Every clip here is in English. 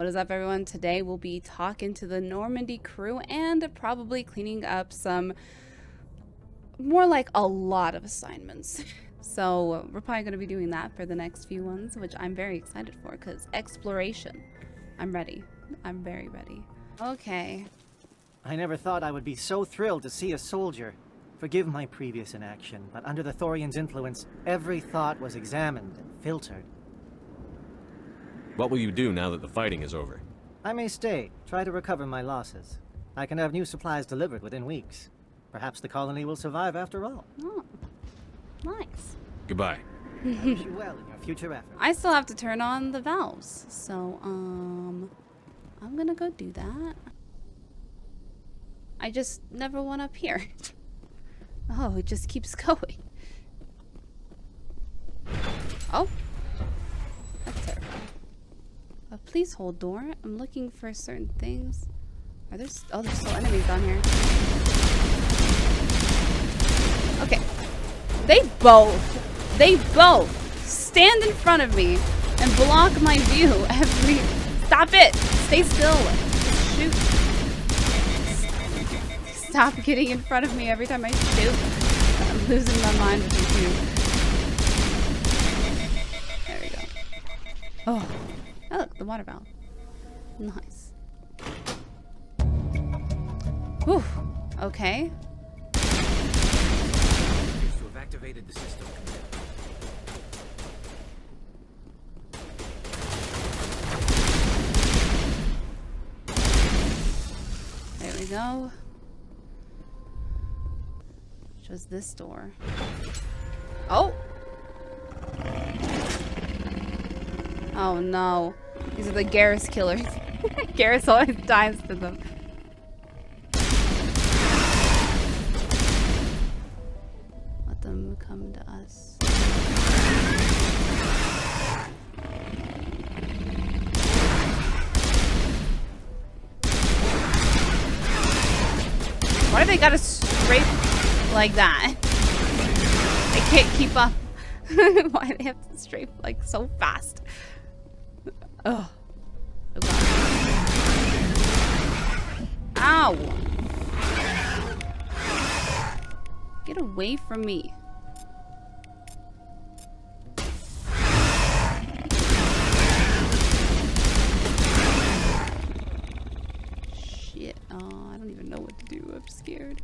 What is up, everyone? Today we'll be talking to the Normandy crew and probably cleaning up some more like a lot of assignments. So we're probably going to be doing that for the next few ones, which I'm very excited for because exploration. I'm ready. I'm very ready. Okay. I never thought I would be so thrilled to see a soldier. Forgive my previous inaction, but under the Thorian's influence, every thought was examined and filtered. What will you do now that the fighting is over? I may stay, try to recover my losses. I can have new supplies delivered within weeks. Perhaps the colony will survive after all. Oh, nice. Goodbye. I wish you well in your future efforts. I still have to turn on the valves, so I'm gonna go do that. I just never went up here. Oh, it just keeps going. Oh, that's terrible. Please hold door. I'm looking for certain things. Are there? Oh, there's still enemies down here. Okay. They both stand in front of me and block my view every. Stop it! Stay still. Shoot. Stop getting in front of me every time I shoot. I'm losing my mind with you two. There we go. Oh. Oh, look, the water valve. Nice. Whew. Okay. Appears to have activated the system. There we go. Which was this door. Oh! Oh no. These are the Garrus killers. Garrus always dies to them. Let them come to us. Why do they gotta strafe like that? I can't keep up. Why do they have to strafe like so fast? Oh. Oh god. Ow! Get away from me. Shit. Oh, I don't even know what to do. I'm scared.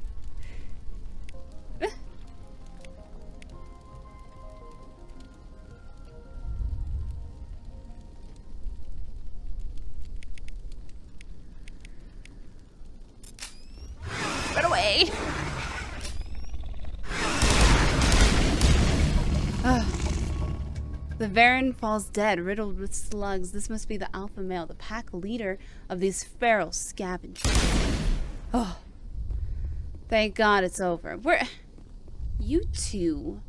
Run away! The Varan falls dead, riddled with slugs. This must be the alpha male, the pack leader of these feral scavengers. Oh, thank God it's over. You two.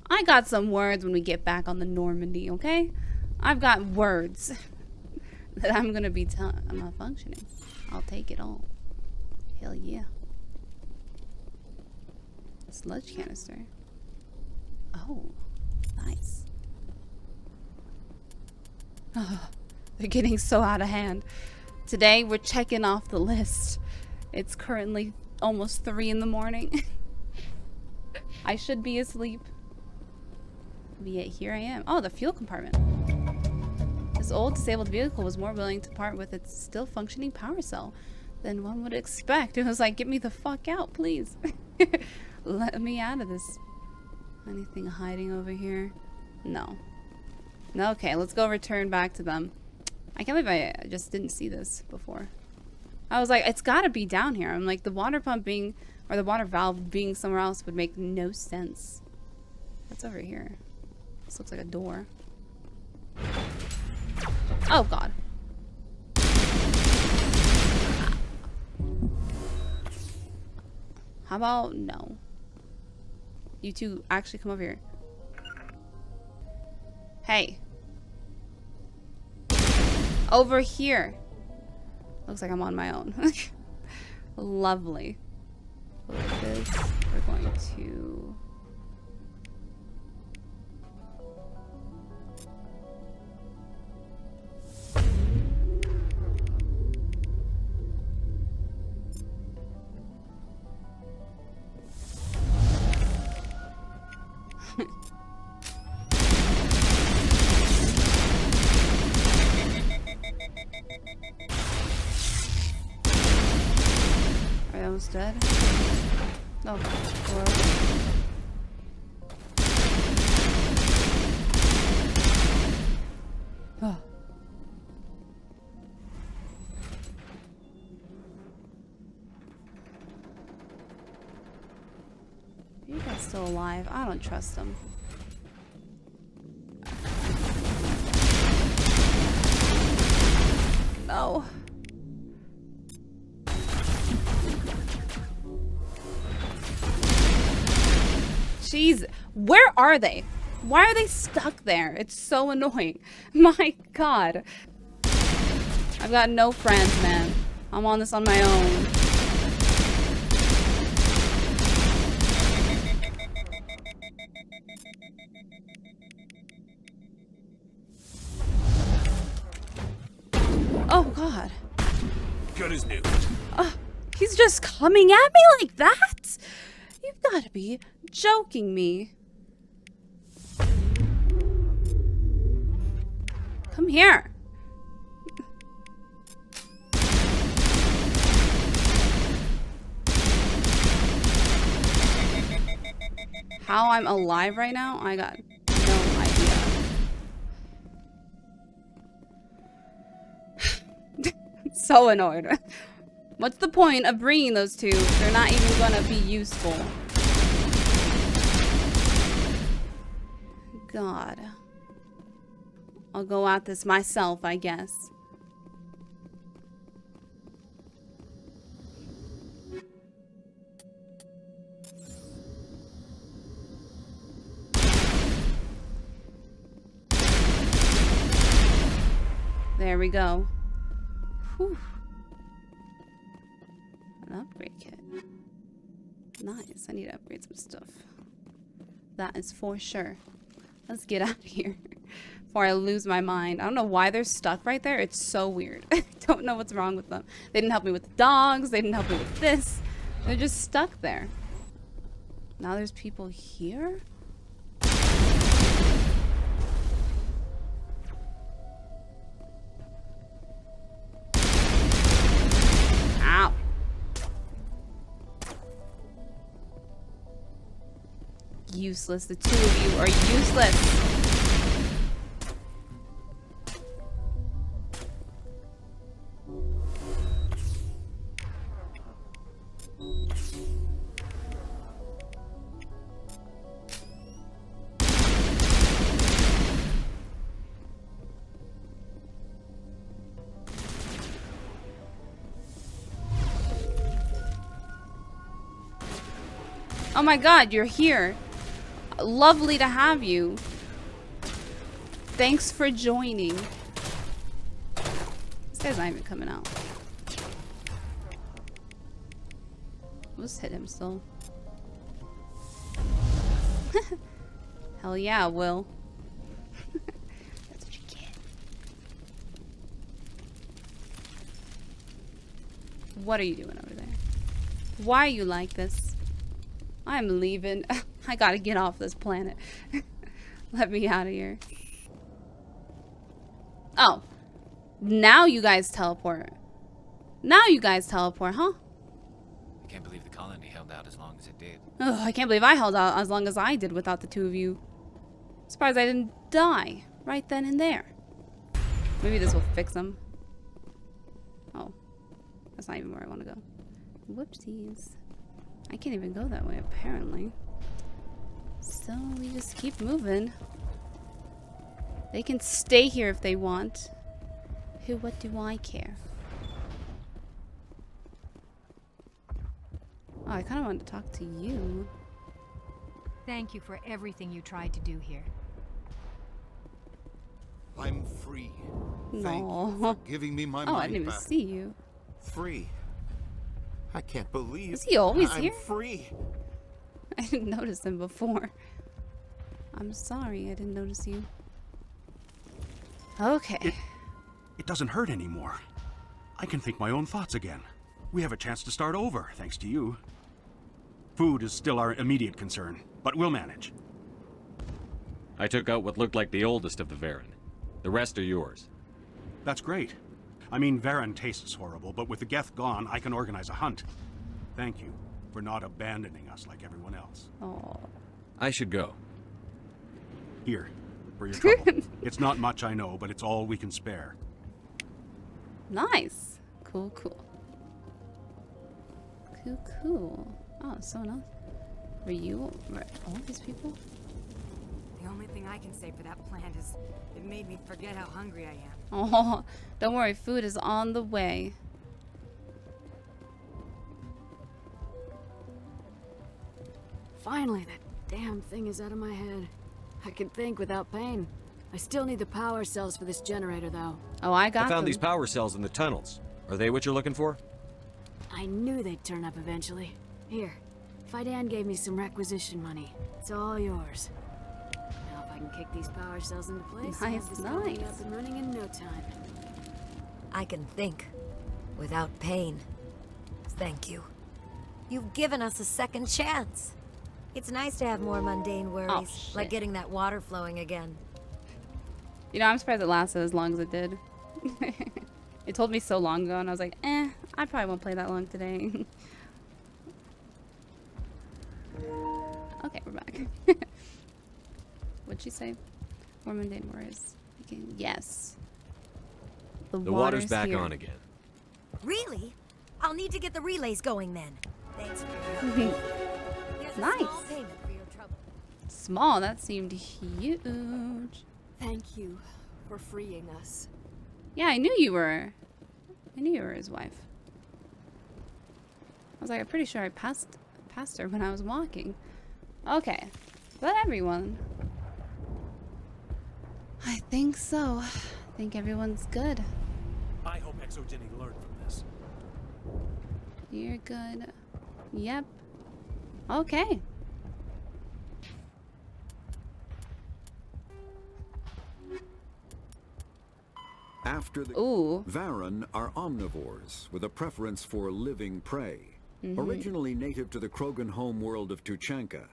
I got some words when we get back on the Normandy, okay? I've got words that I'm gonna be telling. I'm not functioning. I'll take it all. Hell yeah. Sludge canister. Oh, nice. Oh, they're getting so out of hand. Today we're checking off the list. It's currently almost 3 in the morning. I should be asleep. But yet here I am. Oh, the fuel compartment. This old disabled vehicle was more willing to part with its still functioning power cell than one would expect. It was like, get me the fuck out, please. Let me out of this. Anything hiding over here? No. No, okay, let's go return back to them. I can't believe I just didn't see this before. I was like, it's gotta be down here. I'm like, the water pump being, or the water valve being somewhere else would make no sense. What's over here? This looks like a door. Oh, God. How about no? You two actually come over here. Hey. Over here. Looks like I'm on my own. Lovely. Like this. We're going to... Are they almost dead? Oh, hello. Oh. You guys still alive? I don't trust them. No. Jeez, where are they? Why are they stuck there? It's so annoying. My God. I've got no friends, man. I'm on this on my own. Oh, God. Good as new. He's just coming at me like that? You've got to be joking me. Come here. How I'm alive right now? I got no idea. So annoyed. What's the point of bringing those two? They're not even gonna be useful. God. I'll go at this myself, I guess. There we go. Whew. An upgrade kit. Nice. I need to upgrade some stuff. That is for sure. Let's get out of here before I lose my mind. I don't know why they're stuck right there. It's so weird. I don't know what's wrong with them. They didn't help me with the dogs. They didn't help me with this. They're just stuck there. Now there's people here? Ow. Useless. The two of you are useless. Oh my God, you're here. Lovely to have you. Thanks for joining. This guy's not even coming out. Let's hit him still. Hell yeah, Will. That's what you get. What are you doing over there? Why are you like this? I'm leaving. I gotta get off this planet. Let me out of here. Oh. Now you guys teleport. Now you guys teleport, huh? I can't believe the colony held out as long as it did. Ugh, I can't believe I held out as long as I did without the two of you. Surprised I didn't die right then and there. Maybe this will fix them. Oh. That's not even where I want to go. Whoopsies. I can't even go that way, apparently. So we just keep moving. They can stay here if they want. What do I care? Oh, I kind of wanted to talk to you. Thank you for everything you tried to do here. I'm free. Thank No. you for giving me my Oh, I mind didn't even back. see you. Free. I can't believe Is he always I'm here? free. I didn't notice him before. I'm sorry, I didn't notice you. Okay. It doesn't hurt anymore. I can think my own thoughts again. We have a chance to start over, thanks to you. Food is still our immediate concern, but we'll manage. I took out what looked like the oldest of the Varen. The rest are yours. That's great. I mean, Varen tastes horrible, but with the Geth gone, I can organize a hunt. Thank you for not abandoning us like everyone else. Oh. I should go. Here, for your trouble. It's not much, I know, but it's all we can spare. Nice. Cool, cool. Cool, cool. Oh, someone else. Were you all these people? The only thing I can say for that plant is it made me forget how hungry I am. Oh, don't worry. Food is on the way. Finally, that damn thing is out of my head. I can think without pain. I still need the power cells for this generator, though. Oh, I got I found them. these power cells in the tunnels. Are they what you're looking for? I knew they'd turn up eventually. Here, Fidan gave me some requisition money. It's all yours. Now if I can kick these power cells into place, I'll have this building up and running in no time. I can think without pain. Thank you. You've given us a second chance. It's nice to have more mundane worries, like getting that water flowing again. You know, I'm surprised it lasted as long as it did. It told me so long ago, and I was like, I probably won't play that long today. Okay, we're back. What'd she say? More mundane worries. Yes. The water's back here. on again. Really? I'll need to get the relays going then. Thanks for your help. Here's a Nice. small payment for your trouble. Small, that seemed huge. Thank you for freeing us. Yeah, I knew you were. I knew you were his wife. I was like, I'm pretty sure I passed her when I was walking. Okay. Is that everyone? I think so. I think everyone's good. I hope Exogeny learned from this. You're good. Yep. Okay. After the Ooh. Varen are omnivores with a preference for living prey. Originally native to the Krogan homeworld of Tuchanka,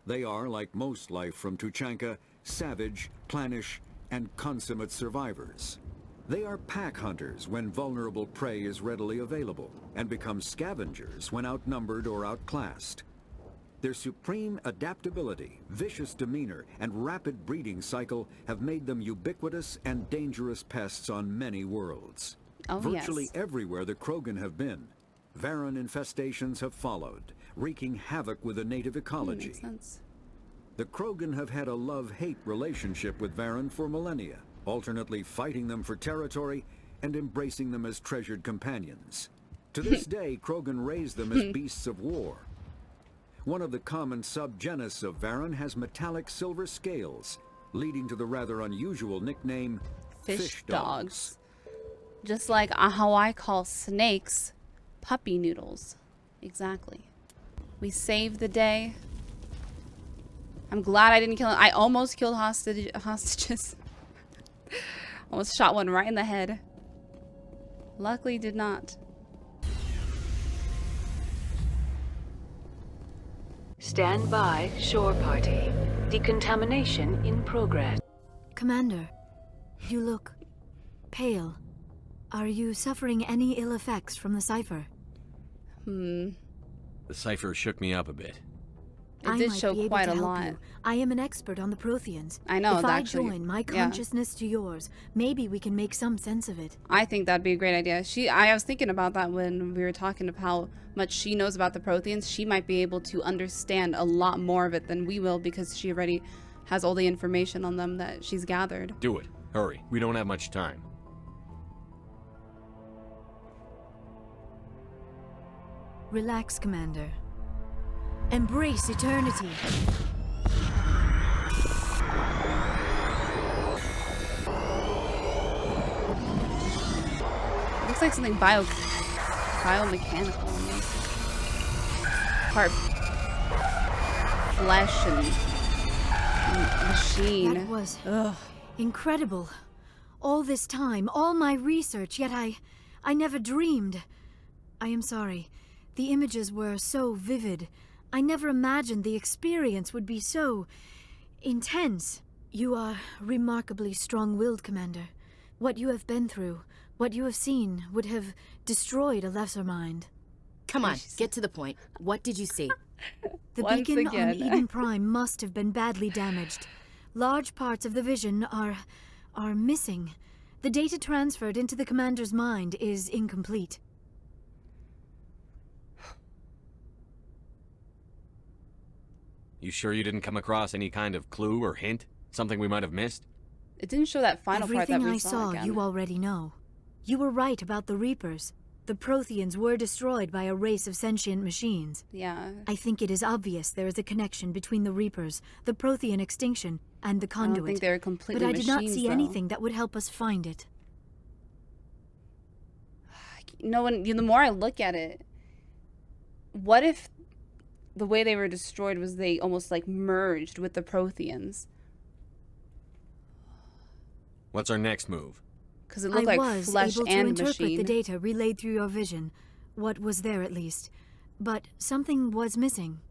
they are, like most life from Tuchanka, savage, clannish, and consummate survivors. They are pack hunters when vulnerable prey is readily available, and become scavengers when outnumbered or outclassed. Their supreme adaptability, vicious demeanor, and rapid breeding cycle have made them ubiquitous and dangerous pests on many worlds. Oh, Virtually yes. everywhere the Krogan have been, Varen infestations have followed, wreaking havoc with the native ecology. Makes sense. The Krogan have had a love-hate relationship with Varen for millennia, alternately fighting them for territory and embracing them as treasured companions. To this day, Krogan raise them as beasts of war. One of the common subgenus of Varen has metallic silver scales, leading to the rather unusual nickname Fish dogs. Just like how I call snakes puppy noodles. Exactly. We saved the day. I'm glad I didn't kill him. I almost killed hostages. Almost shot one right in the head. Luckily did not. Stand by, shore party. Decontamination in progress. Commander, you look pale. Are you suffering any ill effects from the cipher? The cipher shook me up a bit. It did show quite a lot. I am an expert on the Protheans. I know. If I actually, join my consciousness to yours, maybe we can make some sense of it. I think that'd be a great idea. I was thinking about that when we were talking about how much she knows about the Protheans. She might be able to understand a lot more of it than we will because she already has all the information on them that she's gathered. Do it. Hurry. We don't have much time. Relax, Commander. Embrace eternity. Looks like something biomechanical almost. Part flesh and machine. That was incredible. All this time, all my research, yet I never dreamed. I am sorry. The images were so vivid. I never imagined the experience would be so intense. You are remarkably strong-willed, Commander. What you have been through, what you have seen, would have destroyed a lesser mind. Come on, get to the point. What did you see? The beacon on Eden Prime must have been badly damaged. Large parts of the vision are missing. The data transferred into the Commander's mind is incomplete. You sure you didn't come across any kind of clue or hint? Something we might have missed? It didn't show that final part that we Everything I saw, you already know. You were right about the Reapers. The Protheans were destroyed by a race of sentient machines. Yeah. I think it is obvious there is a connection between the Reapers, the Prothean extinction, and the Conduit. I don't think they're completely But I did not machines, see though. anything that would help us find it. No, the more I look at it, what if the way they were destroyed was they almost like merged with the Protheans? What's our next move? Because it looked like flesh and I was able to interpret machine. the data relayed through your vision. What was there, at least. But something was missing.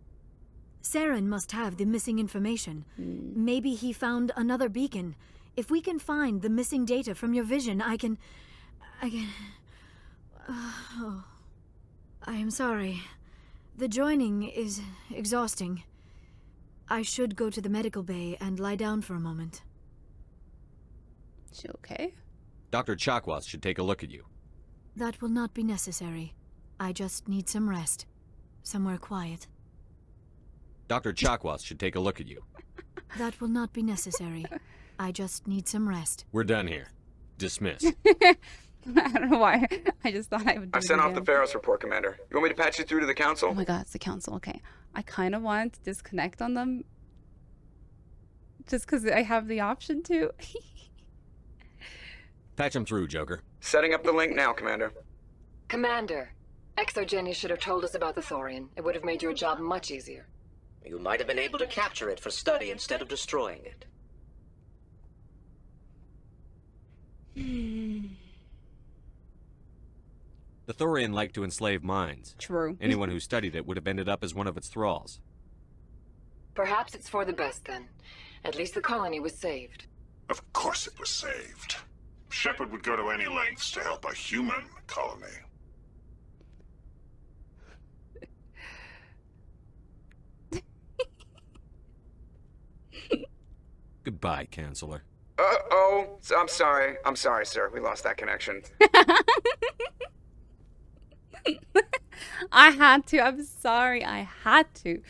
Saren must have the missing information. Maybe he found another beacon. If we can find the missing data from your vision, I can... Oh. I am sorry. The joining is exhausting. I should go to the medical bay and lie down for a moment. Is she okay? Dr. Chakwas should take a look at you. That will not be necessary. I just need some rest. Somewhere quiet. Dr. Chakwas should take a look at you. That will not be necessary. I just need some rest. We're done here. Dismiss. I don't know why. I just thought I would do I've sent off the Feros report, Commander. You want me to patch you through to the Council? Oh my god, it's the Council. Okay. I kind of want to disconnect on them. Just because I have the option to. Patch him through, Joker. Setting up the link now, Commander. Commander, Exogeny should have told us about the Thorian. It would have made your job much easier. You might have been able to capture it for study instead of destroying it. The Thorian liked to enslave minds. True. Anyone who studied it would have ended up as one of its thralls. Perhaps it's for the best then. At least the colony was saved. Of course it was saved. Shepard would go to any lengths to help a human colony. Goodbye, Counselor. Uh-oh. I'm sorry. I'm sorry, sir. We lost that connection. I had to. I'm sorry. I had to.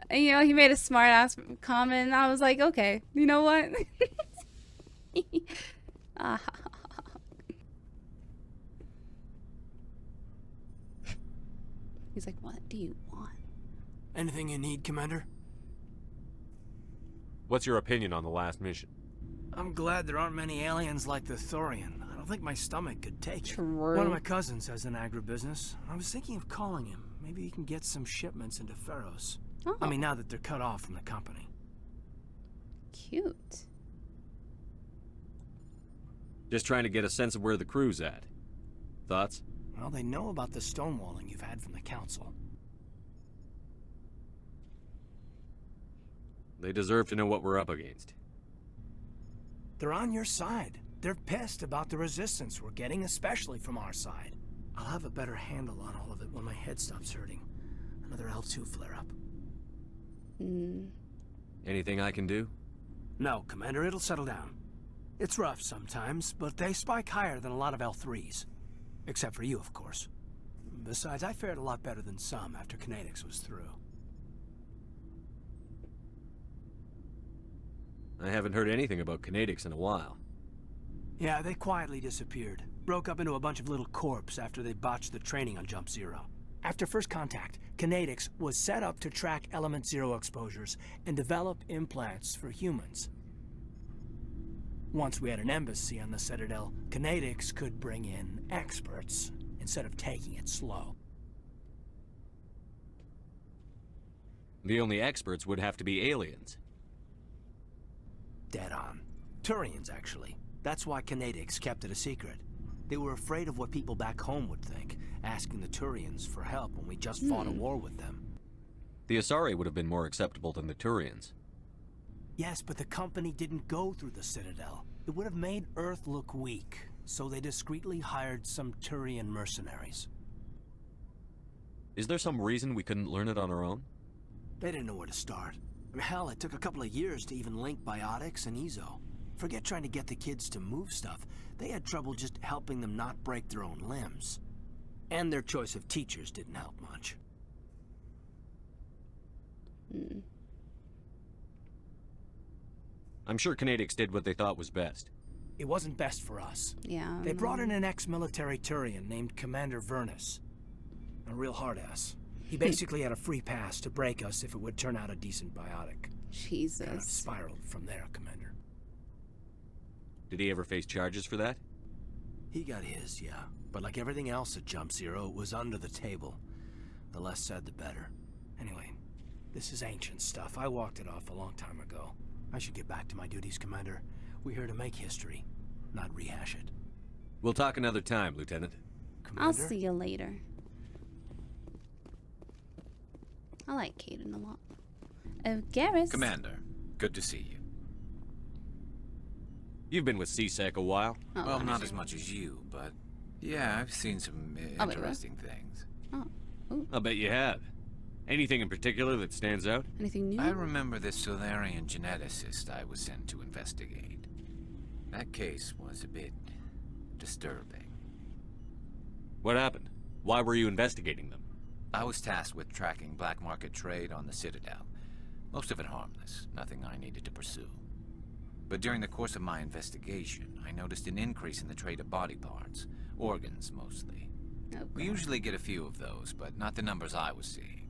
And, you know, he made a smart ass comment, and I was like, okay, you know what? He's like, what do you want? Anything you need, Commander? What's your opinion on the last mission? I'm glad there aren't many aliens like the Thorian. I don't think my stomach could take it. True. One of my cousins has an agribusiness. I was thinking of calling him. Maybe he can get some shipments into Feros. Oh. I mean, now that they're cut off from the company. Cute. Just trying to get a sense of where the crew's at. Thoughts? Well, they know about the stonewalling you've had from the Council. They deserve to know what we're up against. They're on your side. They're pissed about the resistance we're getting, especially from our side. I'll have a better handle on all of it when my head stops hurting. Another L2 flare-up. Anything I can do? No, Commander, it'll settle down. It's rough sometimes, but they spike higher than a lot of L3s. Except for you, of course. Besides, I fared a lot better than some after Kinetics was through. I haven't heard anything about Kinetics in a while. Yeah, they quietly disappeared. Broke up into a bunch of little corps after they botched the training on Jump Zero. After first contact, Kinetics was set up to track Element Zero exposures and develop implants for humans. Once we had an embassy on the Citadel, Kinetics could bring in experts instead of taking it slow. The only experts would have to be aliens. Dead on. Turians, actually. That's why Kinetics kept it a secret. They were afraid of what people back home would think, asking the Turians for help when we just fought a war with them. The Asari would have been more acceptable than the Turians. Yes, but the company didn't go through the Citadel. It would have made Earth look weak, so they discreetly hired some Turian mercenaries. Is there some reason we couldn't learn it on our own? They didn't know where to start. Hell, it took a couple of years to even link biotics and Ezo. Forget trying to get the kids to move stuff. They had trouble just helping them not break their own limbs. And their choice of teachers didn't help much. I'm sure Canadics did what they thought was best. It wasn't best for us. Yeah. They brought in an ex-military Turian named Commander Vernus. A real hard-ass. He basically had a free pass to break us if it would turn out a decent biotic. Jesus. Kind of spiraled from there, Commander. Did he ever face charges for that? He got his, yeah. But like everything else at Jump Zero, it was under the table. The less said, the better. Anyway, this is ancient stuff. I walked it off a long time ago. I should get back to my duties, Commander. We're here to make history, not rehash it. We'll talk another time, Lieutenant. Commander? I'll see you later. I like Caden a lot. Garrus. Commander, good to see you. You've been with CSEC a while. Oh, well, not as much as you, but yeah, I've seen some interesting things. Oh. Ooh. I'll bet you have. Anything in particular that stands out? Anything new? I remember this Solarian geneticist I was sent to investigate. That case was a bit disturbing. What happened? Why were you investigating them? I was tasked with tracking black market trade on the Citadel. Most of it harmless, nothing I needed to pursue. But during the course of my investigation, I noticed an increase in the trade of body parts, organs mostly. Oh, we usually get a few of those, but not the numbers I was seeing.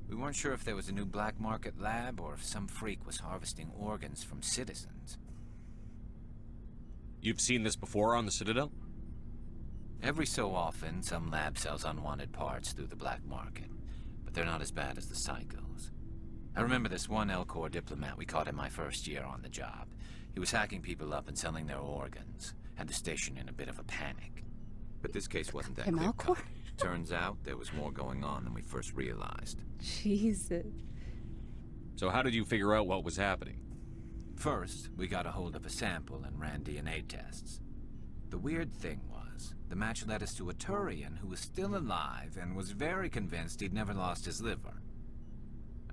We weren't sure if there was a new black market lab or if some freak was harvesting organs from citizens. You've seen this before on the Citadel? Every so often, some lab sells unwanted parts through the black market, but they're not as bad as the psychos. I remember this one Elcor diplomat we caught in my first year on the job. He was hacking people up and selling their organs. Had the station in a bit of a panic. But this case wasn't that clear-cut. Turns out there was more going on than we first realized. Jesus. So how did you figure out what was happening? First, we got a hold of a sample and ran DNA tests. The weird thing was, the match led us to a Turian who was still alive and was very convinced he'd never lost his liver.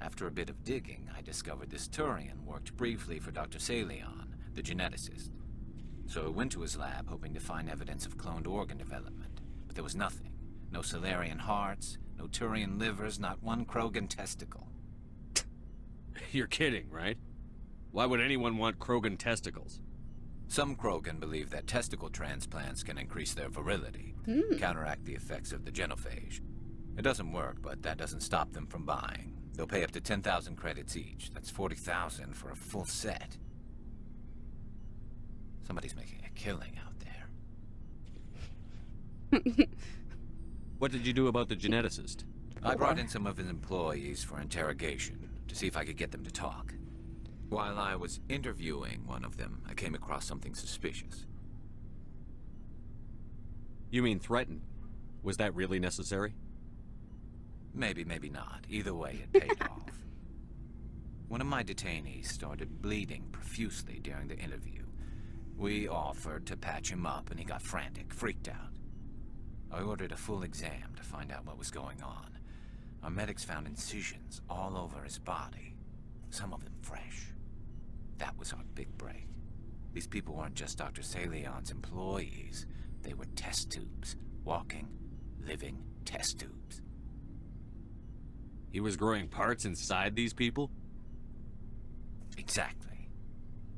After a bit of digging, I discovered this Turian worked briefly for Dr. Salion, the geneticist. So I went to his lab hoping to find evidence of cloned organ development, but there was nothing. No Solarian hearts, no Turian livers, not one Krogan testicle. You're kidding, right? Why would anyone want Krogan testicles? Some Krogan believe that testicle transplants can increase their virility, counteract the effects of the genophage. It doesn't work, but that doesn't stop them from buying. They'll pay up to 10,000 credits each. That's 40,000 for a full set. Somebody's making a killing out there. What did you do about the geneticist? I brought in some of his employees for interrogation, to see if I could get them to talk. While I was interviewing one of them, I came across something suspicious. You mean threatened? Was that really necessary? Maybe, maybe not. Either way, it paid off. One of my detainees started bleeding profusely during the interview. We offered to patch him up, and he got frantic, freaked out. I ordered a full exam to find out what was going on. Our medics found incisions all over his body, some of them fresh. That was our big break. These people weren't just Dr. Salion's employees. They were test tubes. Walking, living test tubes. He was growing parts inside these people? Exactly.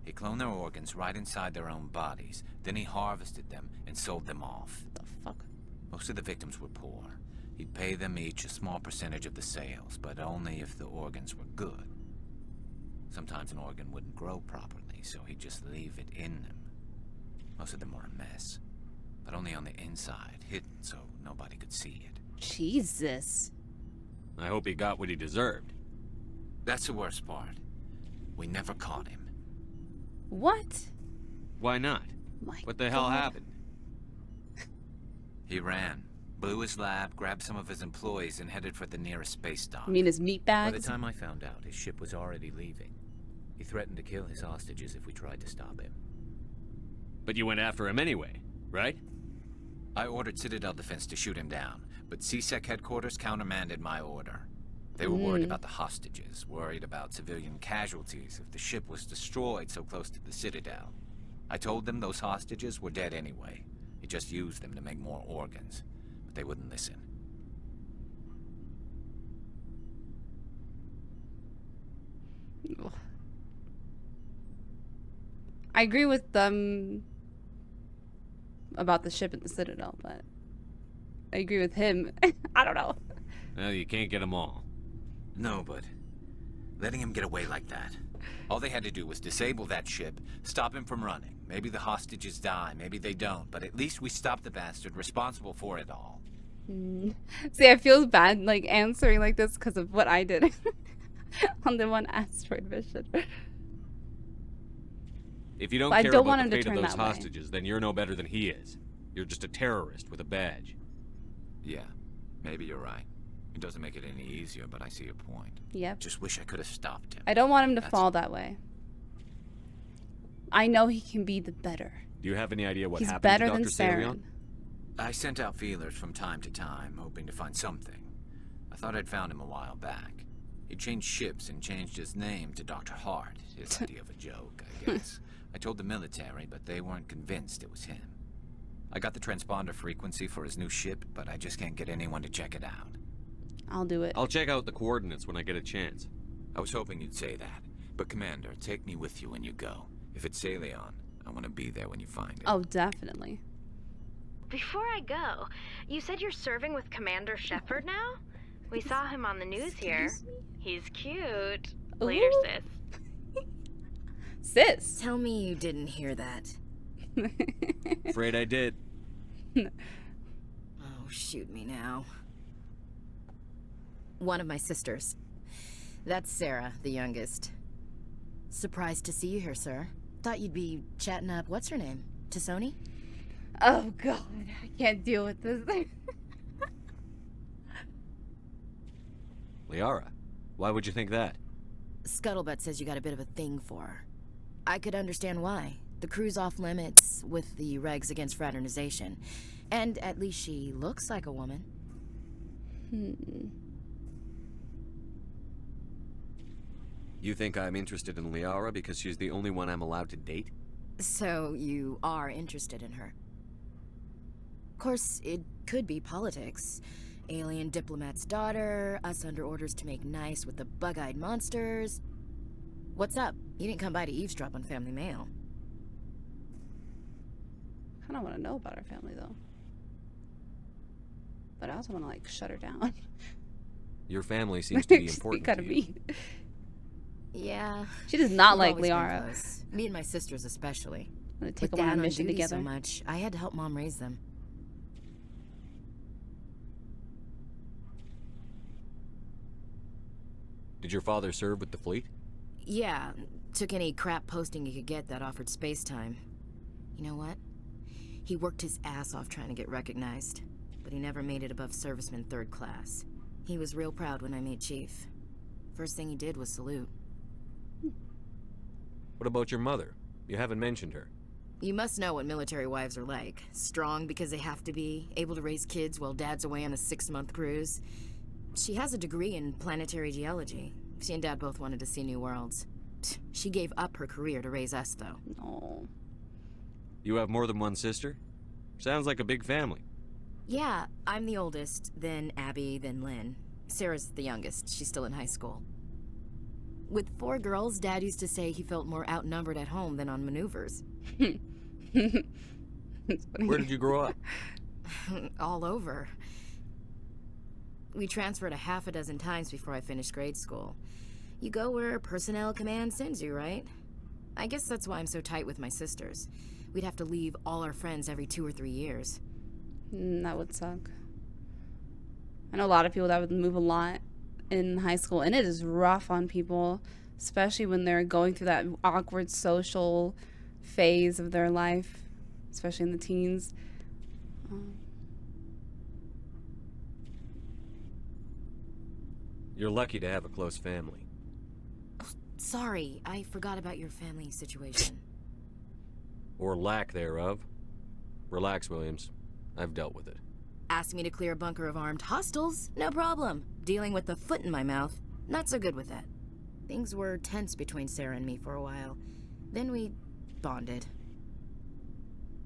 He cloned their organs right inside their own bodies. Then he harvested them and sold them off. What the fuck? Most of the victims were poor. He'd pay them each a small percentage of the sales, but only if the organs were good. Sometimes an organ wouldn't grow properly, so he'd just leave it in them. Most of them were a mess, but only on the inside, hidden so nobody could see it. Jesus. I hope he got what he deserved. That's the worst part. We never caught him. What? Why not? What the hell happened? He ran, blew his lab, grabbed some of his employees, and headed for the nearest space dock. You mean his meat bags? By the time I found out, his ship was already leaving. He threatened to kill his hostages if we tried to stop him. But you went after him anyway, right? I ordered Citadel Defense to shoot him down, but CSEC headquarters countermanded my order. They were worried about the hostages, worried about civilian casualties if the ship was destroyed so close to the Citadel. I told them those hostages were dead anyway. He just used them to make more organs, but they wouldn't listen. I agree with them about the ship at the Citadel, but I agree with him. I don't know. Well, you can't get them all. No, but letting him get away like that. All they had to do was disable that ship, stop him from running. Maybe the hostages die, maybe they don't, but at least we stopped the bastard responsible for it all. See, I feel bad like answering like this because of what I did on the one asteroid mission. If you don't care about the fate of those hostages, then you're no better than he is. You're just a terrorist with a badge. Yeah, maybe you're right. It doesn't make it any easier, but I see your point. Yep. Just wish I could have stopped him. I don't want him to fall that way. I know he can be the better. Do you have any idea what happened better to Dr. than Saren. I sent out feelers from time to time, hoping to find something. I thought I'd found him a while back. He changed ships and changed his name to Dr. Harj, his idea of a joke, I guess. I told the military, but they weren't convinced it was him. I got the transponder frequency for his new ship, but I just can't get anyone to check it out. I'll do it. I'll check out the coordinates when I get a chance. I was hoping you'd say that. But Commander, take me with you when you go. If it's Saleon, I want to be there when you find it. Oh, definitely. Before I go, you said you're serving with Commander Shepard now? We saw him on the news here. He's cute. Later, sis. Sis? Tell me you didn't hear that. Afraid I did. Oh, shoot me now. One of my sisters. That's Sarah, the youngest. Surprised to see you here, sir. Thought you'd be chatting up, what's her name? Tassoni? Oh, God. I can't deal with this. Vyarah, why would you think that? Scuttlebutt says you got a bit of a thing for her. I could understand why. The crew's off limits with the regs against fraternization. And at least she looks like a woman. You think I'm interested in Vyarah because she's the only one I'm allowed to date? So you are interested in her. Of course, it could be politics. Alien diplomat's daughter, us under orders to make nice with the bug-eyed monsters. What's up? You didn't come by to eavesdrop on family mail. I don't want to know about her family, though. But I also want to, like, shut her down. Your family seems to be important gotta to you. be. Yeah. She does not We've like always been Vyarah. close. Me and my sisters especially. I'm gonna take With them on Dad a mission duty together. so much, I had to help Mom raise them. Did your father serve with the fleet? Yeah, took any crap posting he could get that offered space time. You know what? He worked his ass off trying to get recognized, but he never made it above serviceman 3rd class. He was real proud when I made chief. First thing he did was salute. What about your mother? You haven't mentioned her. You must know what military wives are like. Strong because they have to be, able to raise kids while dad's away on a 6-month cruise. She has a degree in planetary geology. She and Dad both wanted to see new worlds. She gave up her career to raise us, though. Oh. You have more than one sister? Sounds like a big family. Yeah, I'm the oldest, then Abby, then Lynn. Sarah's the youngest. She's still in high school. With 4 girls, Dad used to say he felt more outnumbered at home than on maneuvers. Where did you grow up? All over. We transferred a half a dozen times before I finished grade school. You go where personnel command sends you, right? I guess that's why I'm so tight with my sisters. We'd have to leave all our friends every 2 or 3 years. That would suck. I know a lot of people that would move a lot in high school, and it is rough on people, especially when they're going through that awkward social phase of their life, especially in the teens. You're lucky to have a close family. Sorry, I forgot about your family situation. Or lack thereof. Relax, Williams. I've dealt with it. Asked me to clear a bunker of armed hostiles? No problem. Dealing with the foot in my mouth? Not so good with that. Things were tense between Sarah and me for a while. Then we bonded.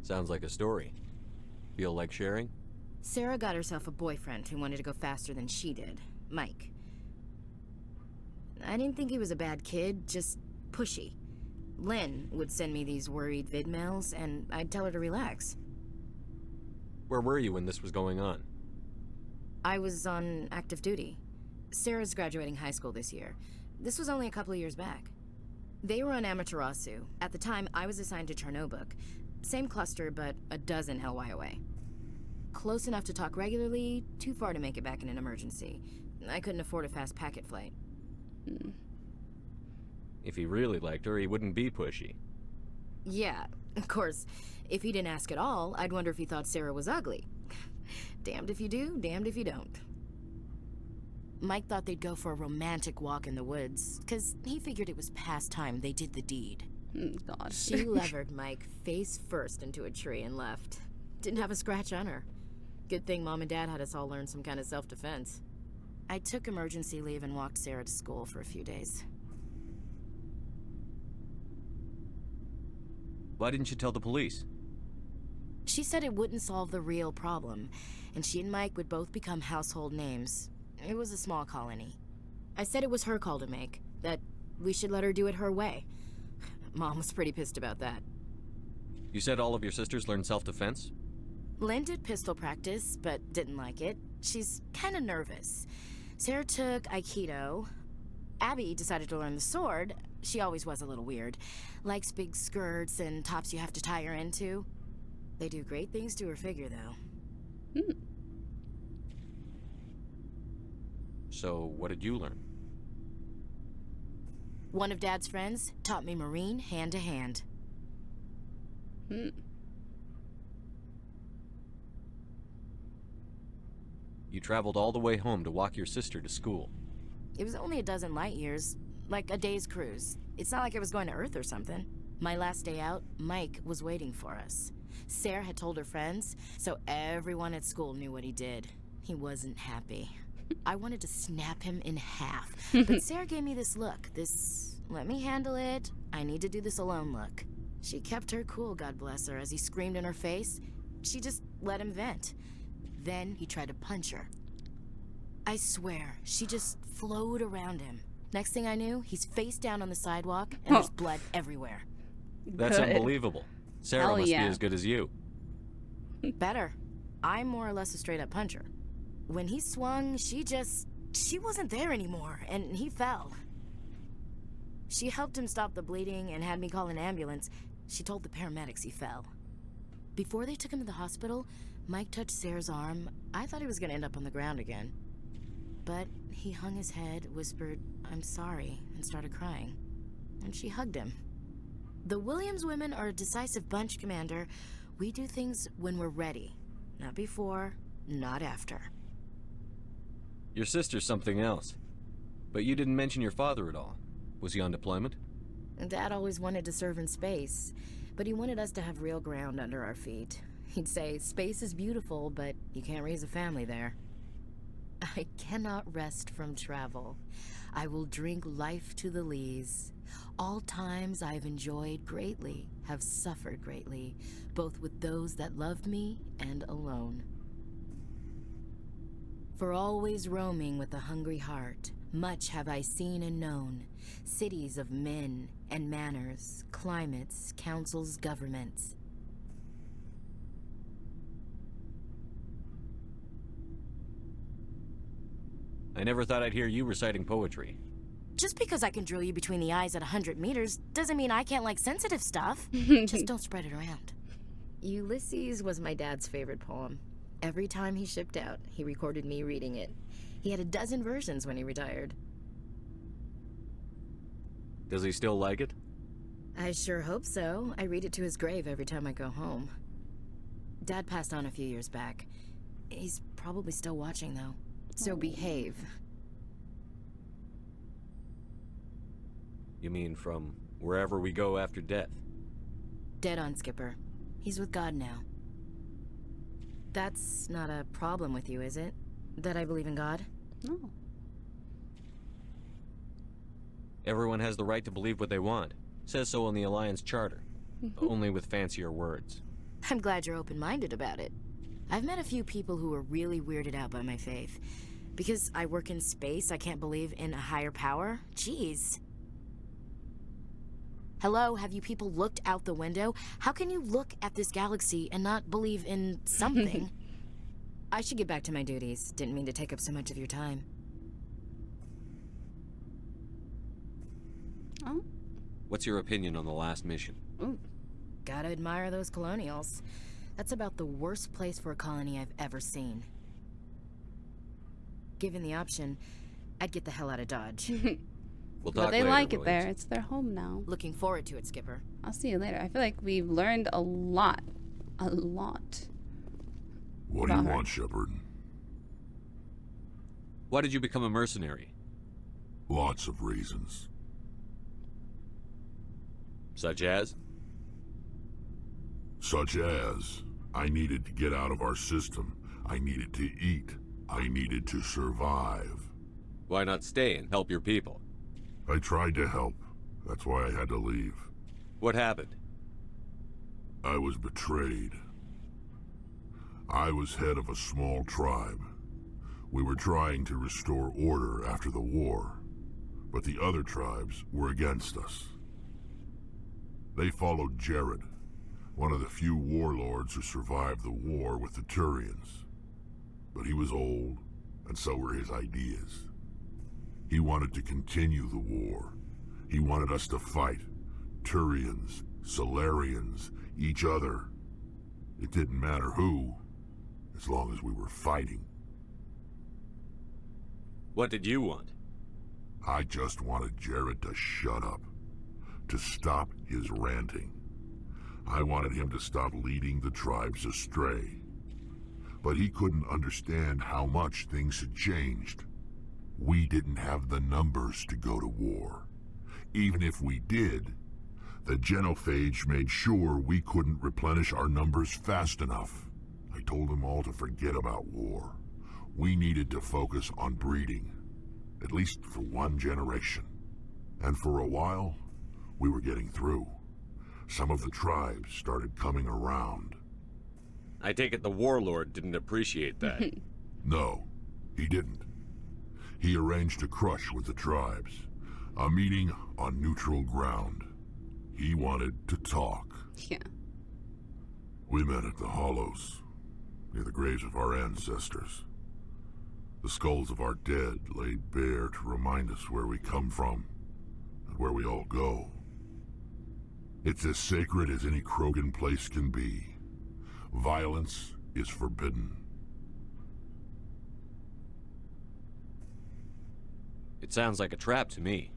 Sounds like a story. Feel like sharing? Sarah got herself a boyfriend who wanted to go faster than she did. Mike. I didn't think he was a bad kid, just pushy. Lynn would send me these worried vid mails, and I'd tell her to relax. Where were you when this was going on? I was on active duty. Sarah's graduating high school this year. This was only a couple of years back. They were on Amaterasu. At the time, I was assigned to Chernobog. Same cluster, but a dozen LY away. Close enough to talk regularly, too far to make it back in an emergency. I couldn't afford a fast packet flight. If he really liked her, he wouldn't be pushy. Yeah, of course. If he didn't ask at all, I'd wonder if he thought Sarah was ugly. Damned if you do, damned if you don't. Mike thought they'd go for a romantic walk in the woods, because he figured it was past time they did the deed. God. She levered Mike face first into a tree and left. Didn't have a scratch on her. Good thing Mom and Dad had us all learn some kind of self-defense. I took emergency leave and walked Sarah to school for a few days. Why didn't you tell the police? She said it wouldn't solve the real problem, and she and Mike would both become household names. It was a small colony. I said it was her call to make, that we should let her do it her way. Mom was pretty pissed about that. You said all of your sisters learned self-defense? Lynn did pistol practice, but didn't like it. She's kind of nervous. Sarah took Aikido. Abby decided to learn the sword. She always was a little weird. Likes big skirts and tops you have to tie her into. They do great things to her figure, though. So, what did you learn? One of Dad's friends taught me Marine hand to hand. You traveled all the way home to walk your sister to school. It was only a dozen light years, like a day's cruise. It's not like I was going to Earth or something. My last day out, Mike was waiting for us. Sarah had told her friends, so everyone at school knew what he did. He wasn't happy. I wanted to snap him in half, but Sarah gave me this look, this let me handle it, I need to do this alone look. She kept her cool, God bless her, as he screamed in her face. She just let him vent. Then he tried to punch her. I swear, she just flowed around him. Next thing I knew, he's face down on the sidewalk, and there's blood everywhere. That's unbelievable. Sarah must be as good as you. Better. I'm more or less a straight-up puncher. When he swung, she wasn't there anymore, and he fell. She helped him stop the bleeding and had me call an ambulance. She told the paramedics he fell. Before they took him to the hospital, Mike touched Sarah's arm. I thought he was going to end up on the ground again. But he hung his head, whispered, "I'm sorry," and started crying. And she hugged him. The Williams women are a decisive bunch, Commander. We do things when we're ready. Not before, not after. Your sister's something else. But you didn't mention your father at all. Was he on deployment? Dad always wanted to serve in space, but he wanted us to have real ground under our feet. He'd say, space is beautiful, but you can't raise a family there. I cannot rest from travel. I will drink life to the lees. All times I've enjoyed greatly, have suffered greatly, both with those that loved me and alone. For always roaming with a hungry heart, much have I seen and known, cities of men and manners, climates, councils, governments. I never thought I'd hear you reciting poetry. Just because I can drill you between the eyes at 100 meters doesn't mean I can't like sensitive stuff. Just don't spread it around. Ulysses was my dad's favorite poem. Every time he shipped out, he recorded me reading it. He had a dozen versions when he retired. Does he still like it? I sure hope so. I read it to his grave every time I go home. Dad passed on a few years back. He's probably still watching, though. So behave. You mean from wherever we go after death? Dead on, Skipper. He's with God now. That's not a problem with you, is it? That I believe in God? No. Everyone has the right to believe what they want. Says so in the Alliance Charter. Only with fancier words. I'm glad you're open-minded about it. I've met a few people who were really weirded out by my faith. Because I work in space, I can't believe in a higher power? Jeez. Hello, have you people looked out the window? How can you look at this galaxy and not believe in something? I should get back to my duties. Didn't mean to take up so much of your time. Oh? What's your opinion on the last mission? Ooh. Gotta admire those colonials. That's about the worst place for a colony I've ever seen. Given the option, I'd get the hell out of Dodge. We'll but talk they later, like it Williams. there. It's their home now. Looking forward to it, Skipper. I'll see you later. I feel like we've learned a lot. A lot. What do you want, Shepard? Why did you become a mercenary? Lots of reasons. Such as? Such as, I needed to get out of our system. I needed to eat. I needed to survive. Why not stay and help your people? I tried to help. That's why I had to leave. What happened? I was betrayed. I was head of a small tribe. We were trying to restore order after the war, but the other tribes were against us. They followed Jared, one of the few warlords who survived the war with the Turians. But he was old, and so were his ideas. He wanted to continue the war. He wanted us to fight. Turians, Solarians, each other. It didn't matter who, as long as we were fighting. What did you want? I just wanted Jared to shut up. To stop his ranting. I wanted him to stop leading the tribes astray. But he couldn't understand how much things had changed. We didn't have the numbers to go to war. Even if we did, the genophage made sure we couldn't replenish our numbers fast enough. I told them all to forget about war. We needed to focus on breeding, at least for one generation. And for a while, we were getting through. Some of the tribes started coming around. I take it the warlord didn't appreciate that. No, he didn't. He arranged a crush with the tribes. A meeting on neutral ground. He wanted to talk. Yeah. We met at the Hollows, near the graves of our ancestors. The skulls of our dead laid bare to remind us where we come from, and where we all go. It's as sacred as any Krogan place can be. Violence is forbidden. It sounds like a trap to me.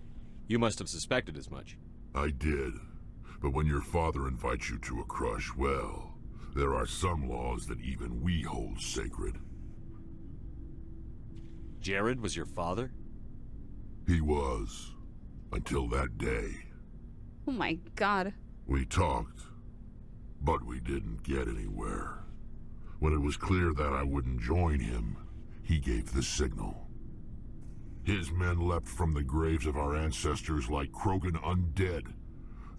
You must have suspected as much. I did. But when your father invites you to a crush, well, there are some laws that even we hold sacred. Jared was your father? He was. Until that day. Oh my god. We talked, but we didn't get anywhere. When it was clear that I wouldn't join him, he gave the signal. His men leapt from the graves of our ancestors like Krogan undead.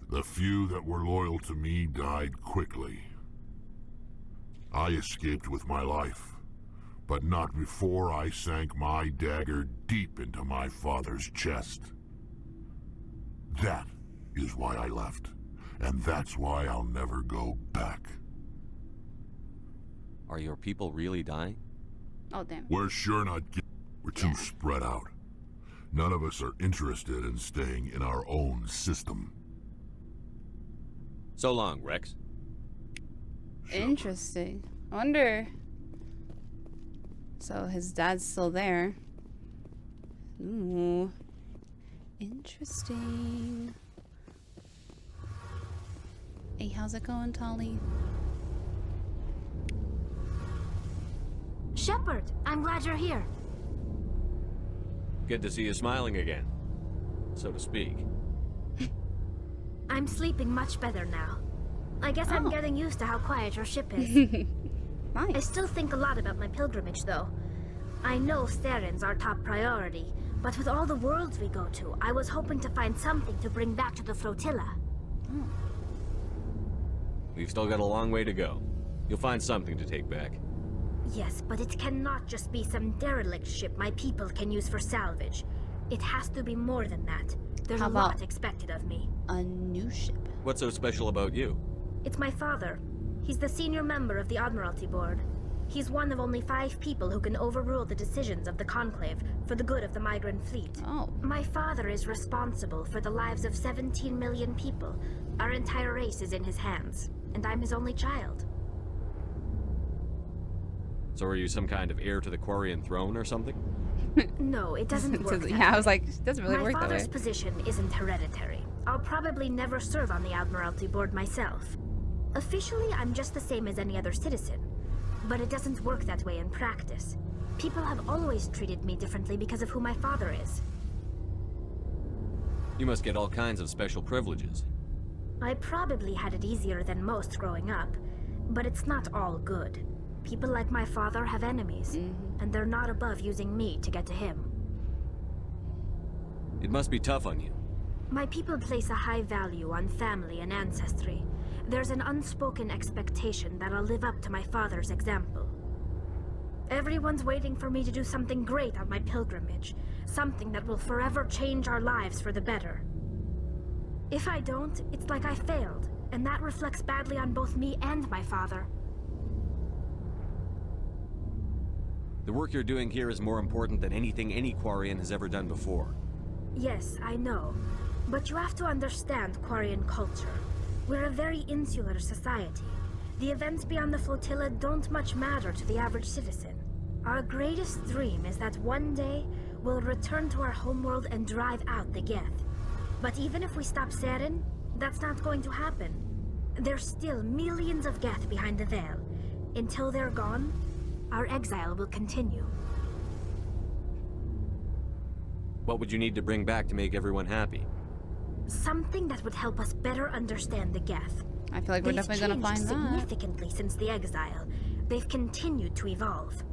The few that were loyal to me died quickly. I escaped with my life, but not before I sank my dagger deep into my father's chest. That is why I left, and that's why I'll never go back. Are your people really dying? Oh, damn. We're sure not we're too spread out. None of us are interested in staying in our own system. So long, Rex. Interesting. I wonder... So his dad's still there. Ooh. Interesting. Hey, how's it going, Tali? Shepard, I'm glad you're here. Good to see you smiling again, so to speak. I'm sleeping much better now. I guess I'm getting used to how quiet your ship is. Nice. I still think a lot about my pilgrimage, though. I know Theron's our top priority, but with all the worlds we go to, I was hoping to find something to bring back to the flotilla. We've still got a long way to go. You'll find something to take back. Yes, but it cannot just be some derelict ship my people can use for salvage. It has to be more than that. There's a lot expected of me. A new ship. What's so special about you? It's my father. He's the senior member of the Admiralty Board. He's one of only 5 people who can overrule the decisions of the Conclave for the good of the migrant fleet. My father is responsible for the lives of 17 million people. Our entire race is in his hands, and I'm his only child. So are you some kind of heir to the Quarian throne or something? No, it doesn't work that way. I was like, it doesn't really work that way. My father's position isn't hereditary. I'll probably never serve on the Admiralty Board myself. Officially, I'm just the same as any other citizen. But it doesn't work that way in practice. People have always treated me differently because of who my father is. You must get all kinds of special privileges. I probably had it easier than most growing up, but it's not all good. People like my father have enemies, and they're not above using me to get to him. It must be tough on you. My people place a high value on family and ancestry. There's an unspoken expectation that I'll live up to my father's example. Everyone's waiting for me to do something great on my pilgrimage, something that will forever change our lives for the better. If I don't, it's like I failed, and that reflects badly on both me and my father. The work you're doing here is more important than anything any Quarian has ever done before. Yes, I know. But you have to understand Quarian culture. We're a very insular society. The events beyond the flotilla don't much matter to the average citizen. Our greatest dream is that one day we'll return to our homeworld and drive out the Geth. But even if we stop Seren, that's not going to happen. There's still millions of Geth behind the veil. Until they're gone, our exile will continue. What would you need to bring back to make everyone happy? Something that would help us better understand the Geth. I feel like we're definitely gonna find that. They've changed significantly since the exile. They've continued to evolve.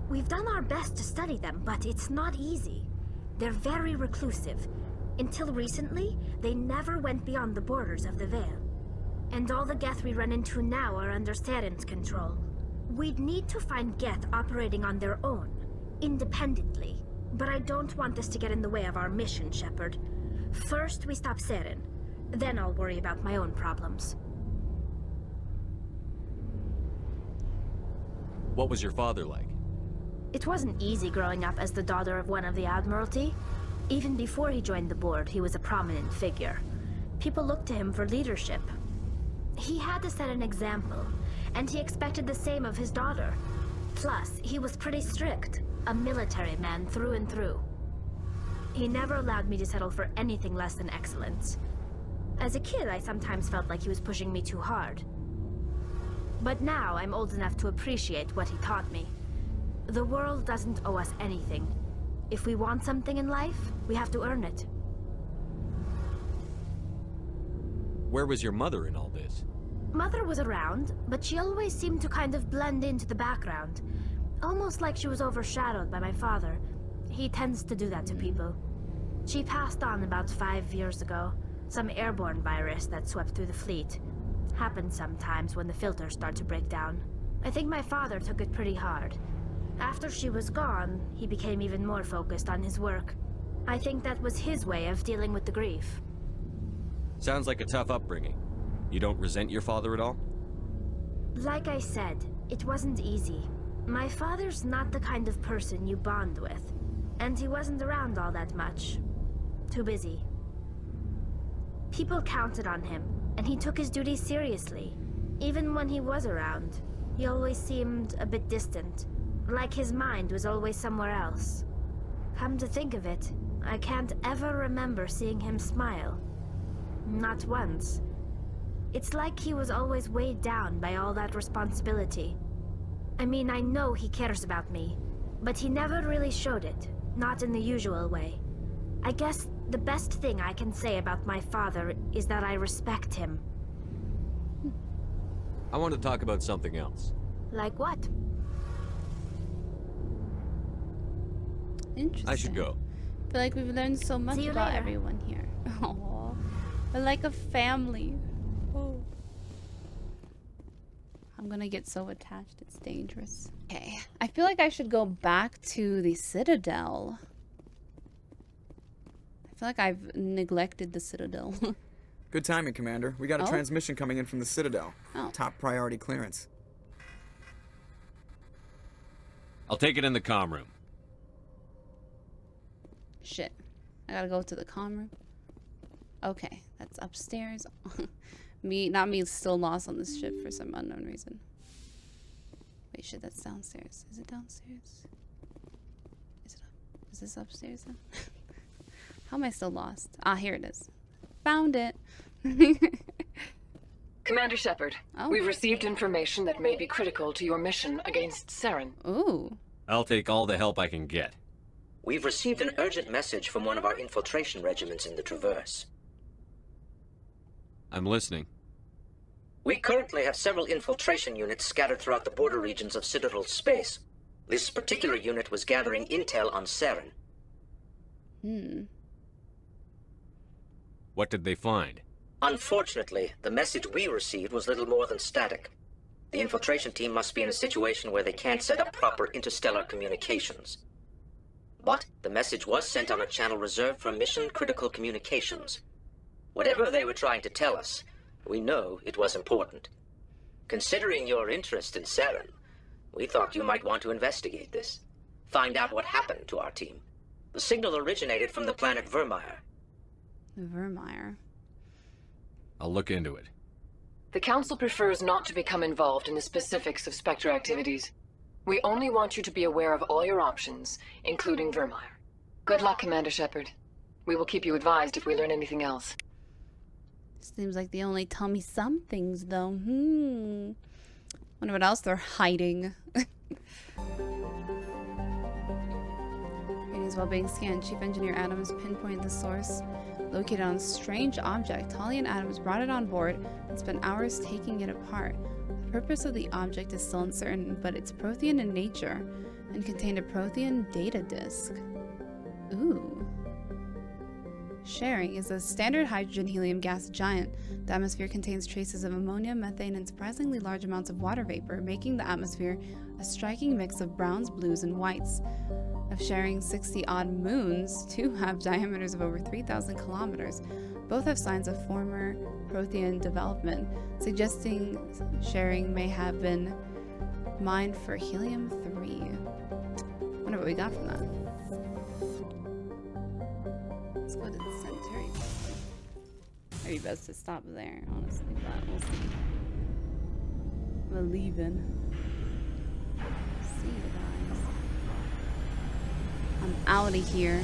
We've done our best to study them, but it's not easy. They're very reclusive. Until recently, they never went beyond the borders of the Veil. And all the Geth we run into now are under Seren's control. We'd need to find Geth operating on their own, independently. But I don't want this to get in the way of our mission, Shepard. First, we stop Seren. Then I'll worry about my own problems. What was your father like? It wasn't easy growing up as the daughter of one of the Admiralty. Even before he joined the board, he was a prominent figure. People looked to him for leadership. He had to set an example, and he expected the same of his daughter. Plus, he was pretty strict, a military man through and through. He never allowed me to settle for anything less than excellence. As a kid, I sometimes felt like he was pushing me too hard. But now I'm old enough to appreciate what he taught me. The world doesn't owe us anything. If we want something in life, we have to earn it. Where was your mother in all this? Mother was around, but she always seemed to kind of blend into the background. Almost like she was overshadowed by my father. He tends to do that to people. She passed on about 5 years ago. Some airborne virus that swept through the fleet. Happens sometimes when the filters start to break down. I think my father took it pretty hard. After she was gone, he became even more focused on his work. I think that was his way of dealing with the grief. Sounds like a tough upbringing. You don't resent your father at all? Like I said, it wasn't easy. My father's not the kind of person you bond with. And he wasn't around all that much. Too busy. People counted on him, and he took his duties seriously. Even when he was around, he always seemed a bit distant. Like his mind was always somewhere else. Come to think of it, I can't ever remember seeing him smile. Not once. It's like he was always weighed down by all that responsibility. I mean, I know he cares about me, but he never really showed it. Not in the usual way. I guess The best thing I can say about my father is that I respect him. I want to talk about something else. Like what? Interesting. I should go. I feel like we've learned so much See you about later. everyone here. Aww. We're like a family. Oh. I'm gonna get so attached, it's dangerous. Okay, I feel like I should go back to the Citadel. I feel like I've neglected the Citadel. Good timing, Commander. We got a Oh? transmission coming in from the Citadel. Oh. Top priority clearance. I'll take it in the comm room. Shit. I gotta go to the comm room. Okay, that's upstairs. Not me, still lost on this ship for some unknown reason. Wait, shit, that's downstairs. Is it downstairs? Is this upstairs then? How am I still lost? Ah, here it is. Found it. Commander Shepard, Oh. we've received information that may be critical to your mission against Saren. Ooh. I'll take all the help I can get. We've received an urgent message from one of our infiltration regiments in the Traverse. I'm listening. We currently have several infiltration units scattered throughout the border regions of Citadel space. This particular unit was gathering intel on Saren. What did they find? Unfortunately, the message we received was little more than static. The infiltration team must be in a situation where they can't set up proper interstellar communications. But the message was sent on a channel reserved for mission-critical communications. Whatever they were trying to tell us, we know it was important. Considering your interest in Saren, we thought you might want to investigate this. Find out what happened to our team. The signal originated from the planet Virmire. Virmire. I'll look into it. The Council prefers not to become involved in the specifics of Spectre activities. We only want you to be aware of all your options, including Virmire. Good luck, Commander Shepard. We will keep you advised if we learn anything else. Seems like they only tell me some things, though. Wonder what else they're hiding. Readings while being scanned, Chief Engineer Adams pinpointed the source located on a strange object. Holly and Adams brought it on board and spent hours taking it apart. The purpose of the object is still uncertain, but it's Prothean in nature and contained a Prothean data disk. Ooh. Sharing is a standard hydrogen-helium gas giant. The atmosphere contains traces of ammonia, methane, and surprisingly large amounts of water vapor, making the atmosphere a striking mix of browns, blues, and whites. Of Sharing's 60-odd moons, 2 have diameters of over 3,000 kilometers. Both have signs of former Prothean development, suggesting Sharing may have been mined for helium-3. Wonder what we got from that. Let's go to the Centauri. Maybe best to stop there, honestly, but we'll see. We're leaving. See you guys. I'm out of here.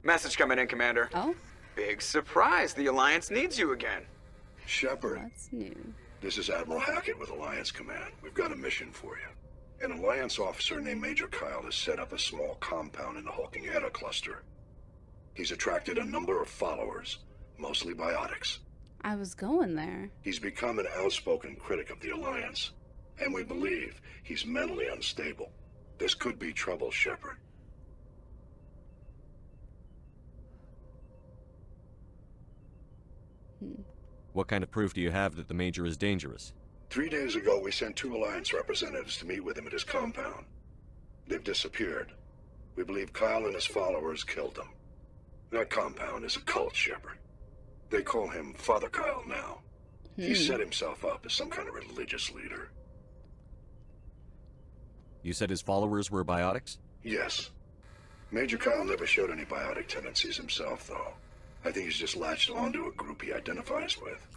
Message coming in, Commander. Oh? Big surprise. The Alliance needs you again. Shepard. What's new? This is Admiral Hackett with Alliance Command. We've got a mission for you. An Alliance officer named Major Kyle has set up a small compound in the Hulking Eta cluster. He's attracted a number of followers, mostly biotics. I was going there. He's become an outspoken critic of the Alliance, and we believe he's mentally unstable. This could be trouble, Shepard. What kind of proof do you have that the Major is dangerous? 3 days ago, we sent 2 Alliance representatives to meet with him at his compound. They've disappeared. We believe Kyle and his followers killed them. That compound is a cult, Shepard. They call him Father Kyle now. He set himself up as some kind of religious leader. You said his followers were biotics? Yes. Major Kyle never showed any biotic tendencies himself, though. I think he's just latched onto a group he identifies with.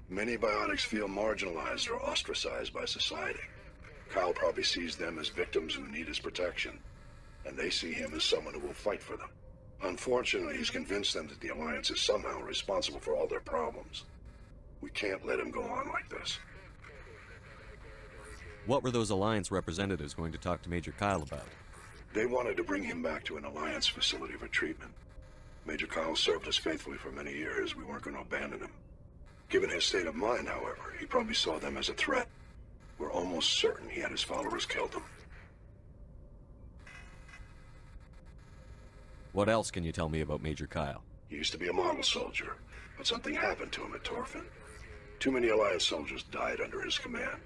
Many biotics feel marginalized or ostracized by society. Kyle probably sees them as victims who need his protection, and they see him as someone who will fight for them. Unfortunately, he's convinced them that the Alliance is somehow responsible for all their problems. We can't let him go on like this. What were those Alliance representatives going to talk to Major Kyle about? They wanted to bring him back to an Alliance facility for treatment. Major Kyle served us faithfully for many years. We weren't going to abandon him. Given his state of mind, however, he probably saw them as a threat. We're almost certain he had his followers killed them. What else can you tell me about Major Kyle? He used to be a model soldier, but something happened to him at Torfin. Too many Alliance soldiers died under his command.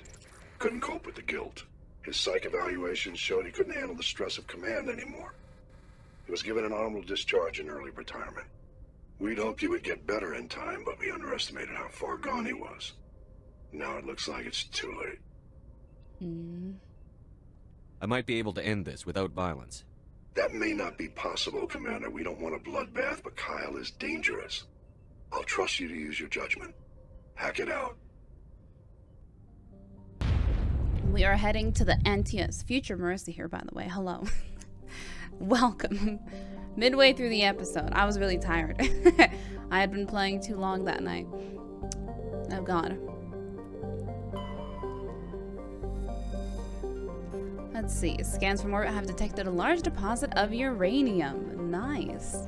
Couldn't cope with the guilt. His psych evaluations showed he couldn't handle the stress of command anymore. He was given an honorable discharge in early retirement. We'd hoped he would get better in time, but we underestimated how far gone he was. Now it looks like it's too late. I might be able to end this without violence. That may not be possible, Commander. We don't want a bloodbath, but Kyle is dangerous. I'll trust you to use your judgment. Hack it out. We are heading to the Antius. Future Mercy here, by the way. Hello. Welcome. Midway through the episode. I was really tired. I had been playing too long that night. Oh god. Let's see. Scans from orbit have detected a large deposit of uranium. Nice.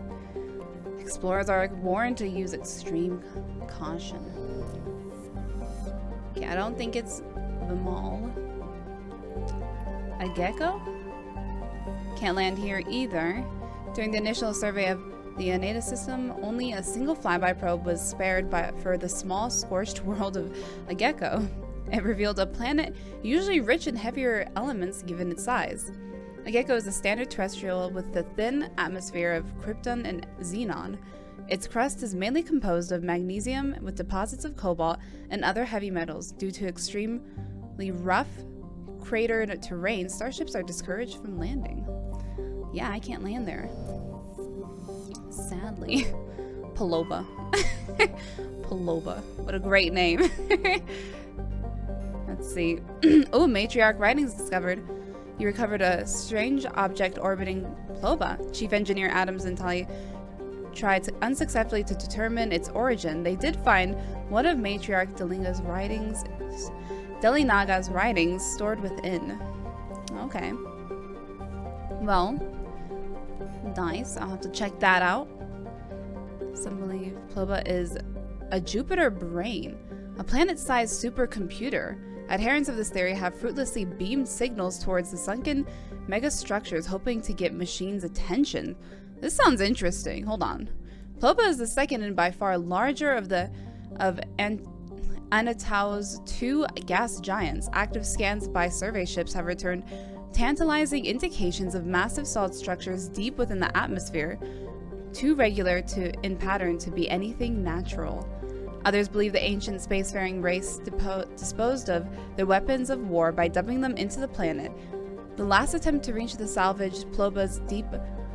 Explorers are warned to use extreme caution. Okay, I don't think it's the mall. A gecko? Can't land here either. During the initial survey of the Aneta system, only a single flyby probe was spared for the small scorched world of a gecko. It revealed a planet usually rich in heavier elements given its size. A gecko is a standard terrestrial with the thin atmosphere of krypton and xenon. Its crust is mainly composed of magnesium with deposits of cobalt and other heavy metals. Due to extremely rough, cratered terrain, starships are discouraged from landing. Yeah, I can't land there. Sadly. Paloba. Paloba. What a great name. Let's see. Oh, Matriarch writings discovered. You recovered a strange object orbiting Ploba. Chief Engineer Adams and Tali tried unsuccessfully to determine its origin. They did find one of Matriarch Delinaga's writings stored within. Okay. Well, nice. I'll have to check that out. Some believe Ploba is a Jupiter brain, a planet-sized supercomputer. Adherents of this theory have fruitlessly beamed signals towards the sunken megastructures, hoping to get machines' attention. This sounds interesting. Hold on. Ploba is the second and by far larger of Anatau's two gas giants. Active scans by survey ships have returned tantalizing indications of massive solid structures deep within the atmosphere, too regular in pattern to be anything natural. Others believe the ancient spacefaring race disposed of their weapons of war by dumping them into the planet. The last attempt to reach the salvaged Ploba's deep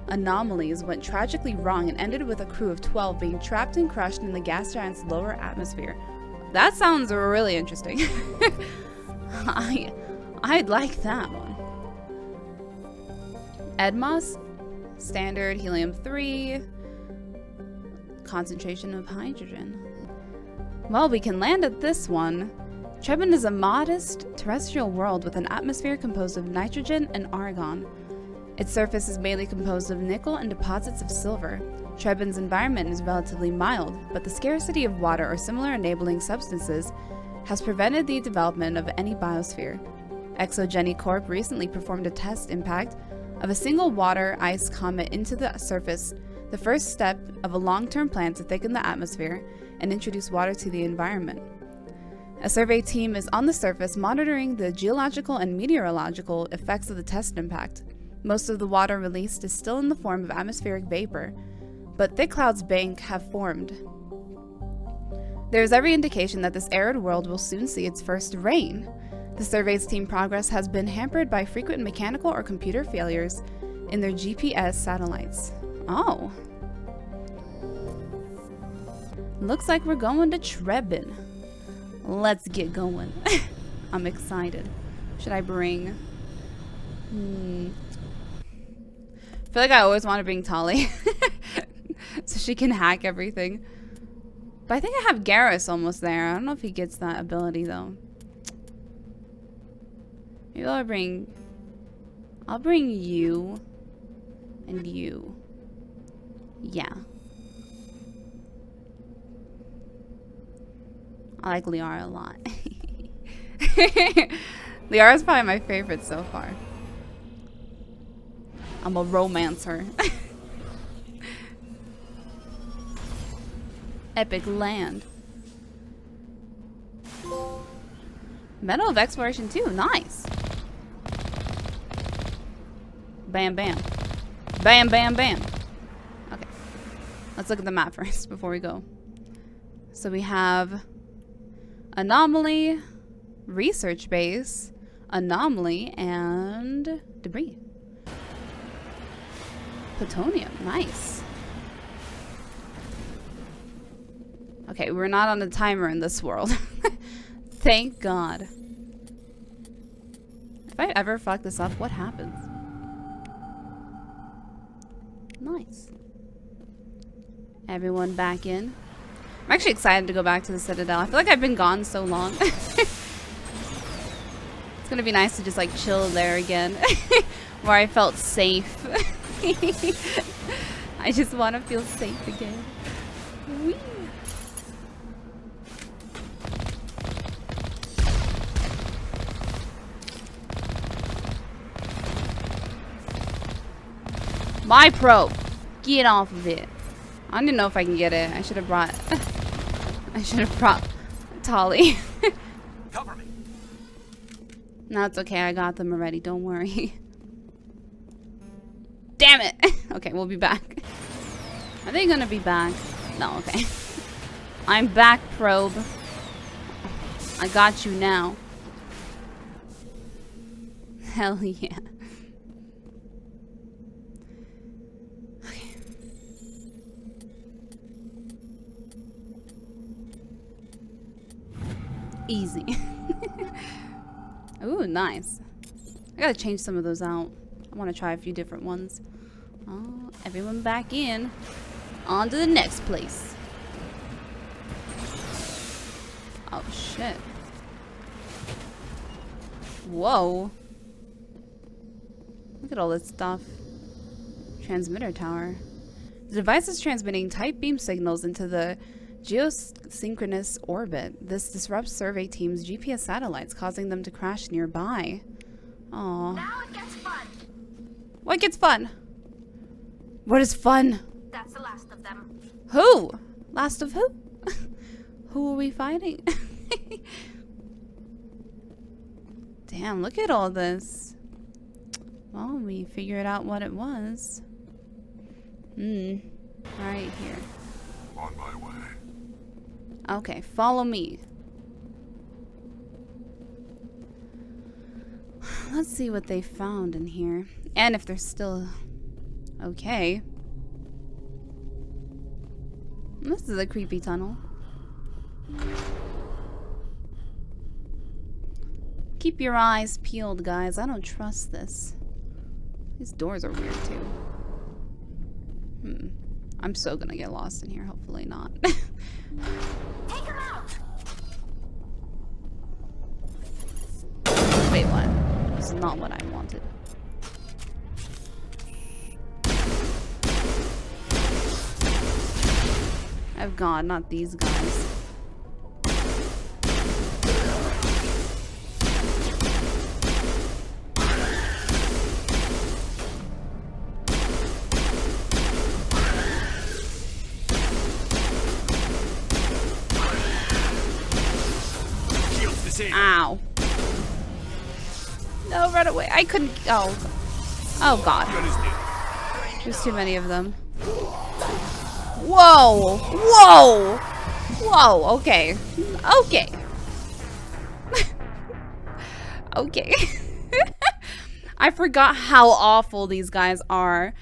anomalies went tragically wrong and ended with a crew of 12 being trapped and crushed in the gas giant's lower atmosphere. That sounds really interesting. I'd like that one. Edmos, standard helium-3, concentration of hydrogen. Well, we can land at this one. Trebin is a modest terrestrial world with an atmosphere composed of nitrogen and argon. Its surface is mainly composed of nickel and deposits of silver. Trebin's environment is relatively mild, but the scarcity of water or similar enabling substances has prevented the development of any biosphere. ExoGeni Corp recently performed a test impact of a single water-ice comet into the surface, the first step of a long-term plan to thicken the atmosphere and introduce water to the environment. A survey team is on the surface monitoring the geological and meteorological effects of the test impact. Most of the water released is still in the form of atmospheric vapor, but thick clouds bank have formed. There is every indication that this arid world will soon see its first rain. The survey's team progress has been hampered by frequent mechanical or computer failures in their GPS satellites. Oh. Looks like we're going to Trebin. Let's get going. I'm excited. Should I bring... feel like I always want to bring Tali. So she can hack everything. But I think I have Garrus almost there. I don't know if he gets that ability though. Maybe I'll bring you and you. Yeah. I like Liara a lot. Liara's probably my favorite so far. I'm a romancer. Epic land. Medal of Exploration 2, nice. Bam, bam. Bam, bam, bam. Okay. Let's look at the map first before we go. So we have Anomaly, Research Base, Anomaly, and Debris. Plutonium, nice. Okay, we're not on a timer in this world. Thank God. If I ever fuck this up, what happens? Nice. Everyone back in. I'm actually excited to go back to the Citadel. I feel like I've been gone so long. It's gonna be nice to just like chill there again. Where I felt safe. I just want to feel safe again. Whee! My probe! Get off of it. I don't even know if I can get it. I should have brought Tali. Cover me. No, it's okay. I got them already. Don't worry. Damn it! Okay, we'll be back. Are they gonna be back? No, okay. I'm back, probe. I got you now. Hell yeah. Okay. Easy. Ooh, nice. I gotta change some of those out. I want to try a few different ones. Oh, everyone back in. On to the next place. Oh, shit. Whoa. Look at all this stuff. Transmitter tower. The device is transmitting tight beam signals into the geosynchronous orbit. This disrupts survey team's GPS satellites, causing them to crash nearby. Aww. Now it gets fun. What gets fun? What is fun? That's the last of them. Who? Last of who? Who are we fighting? Damn, look at all this. Well, we figured out what it was. Right here. On my way. Okay, follow me. Let's see what they found in here. And if they're still okay. This is a creepy tunnel. Keep your eyes peeled, guys. I don't trust this. These doors are weird, too. I'm so gonna get lost in here. Hopefully not. Take him out. Wait, what? This is not what I wanted. Oh god, not these guys. Ow. No, run away. I couldn't. Oh. Oh, God. There's too many of them. Whoa. Whoa. Whoa. Okay. Okay. Okay. I forgot how awful these guys are.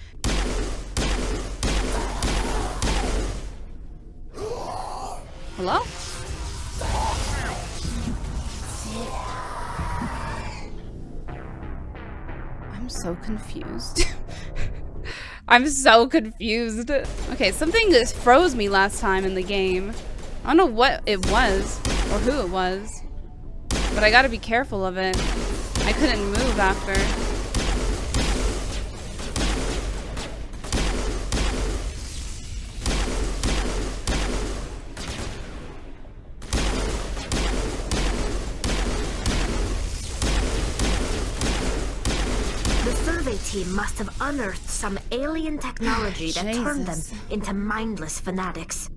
Hello? I'm so confused. I'm so confused. Okay, something just froze me last time in the game. I don't know what it was or who it was, but I gotta be careful of it. I couldn't move after. Team must have unearthed some alien technology that turned them into mindless fanatics.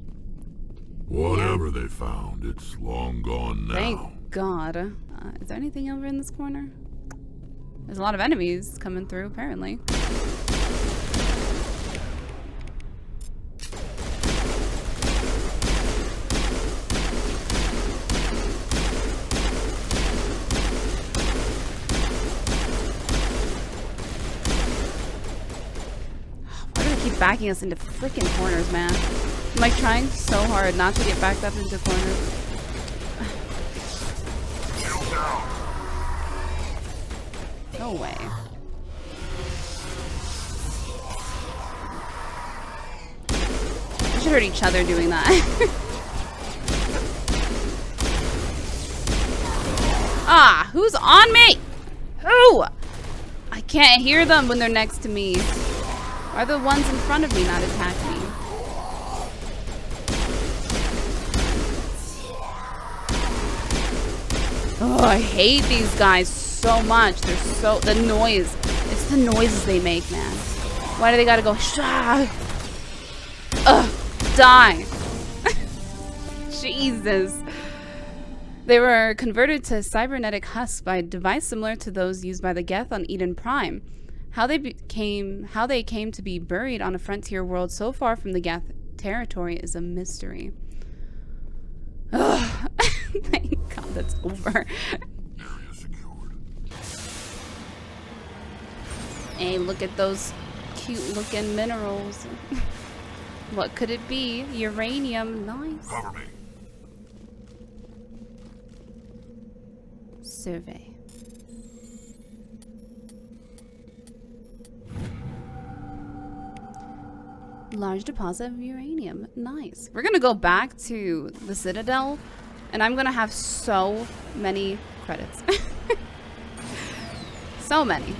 Whatever they found, it's long gone now. Thank God. Is there anything over in this corner? There's a lot of enemies coming through, apparently. Backing us into freaking corners, man. I'm like trying so hard not to get backed up into corners. No way. We should hurt each other doing that. Ah, who's on me? Who? I can't hear them when they're next to me. Are the ones in front of me not attack me? Oh, I hate these guys so much. They're so... The noise. It's the noises they make, man. Why do they gotta go... Ugh. Die. Jesus. They were converted to cybernetic husks by a device similar to those used by the Geth on Eden Prime. How they came to be buried on a frontier world so far from the Geth territory is a mystery. Ugh. Thank God that's over. Area secured. Hey, look at those cute looking minerals. What could it be? Uranium. Nice. Cover me. Survey. Large deposit of uranium. Nice. We're gonna go back to the Citadel, and I'm gonna have so many credits. So many.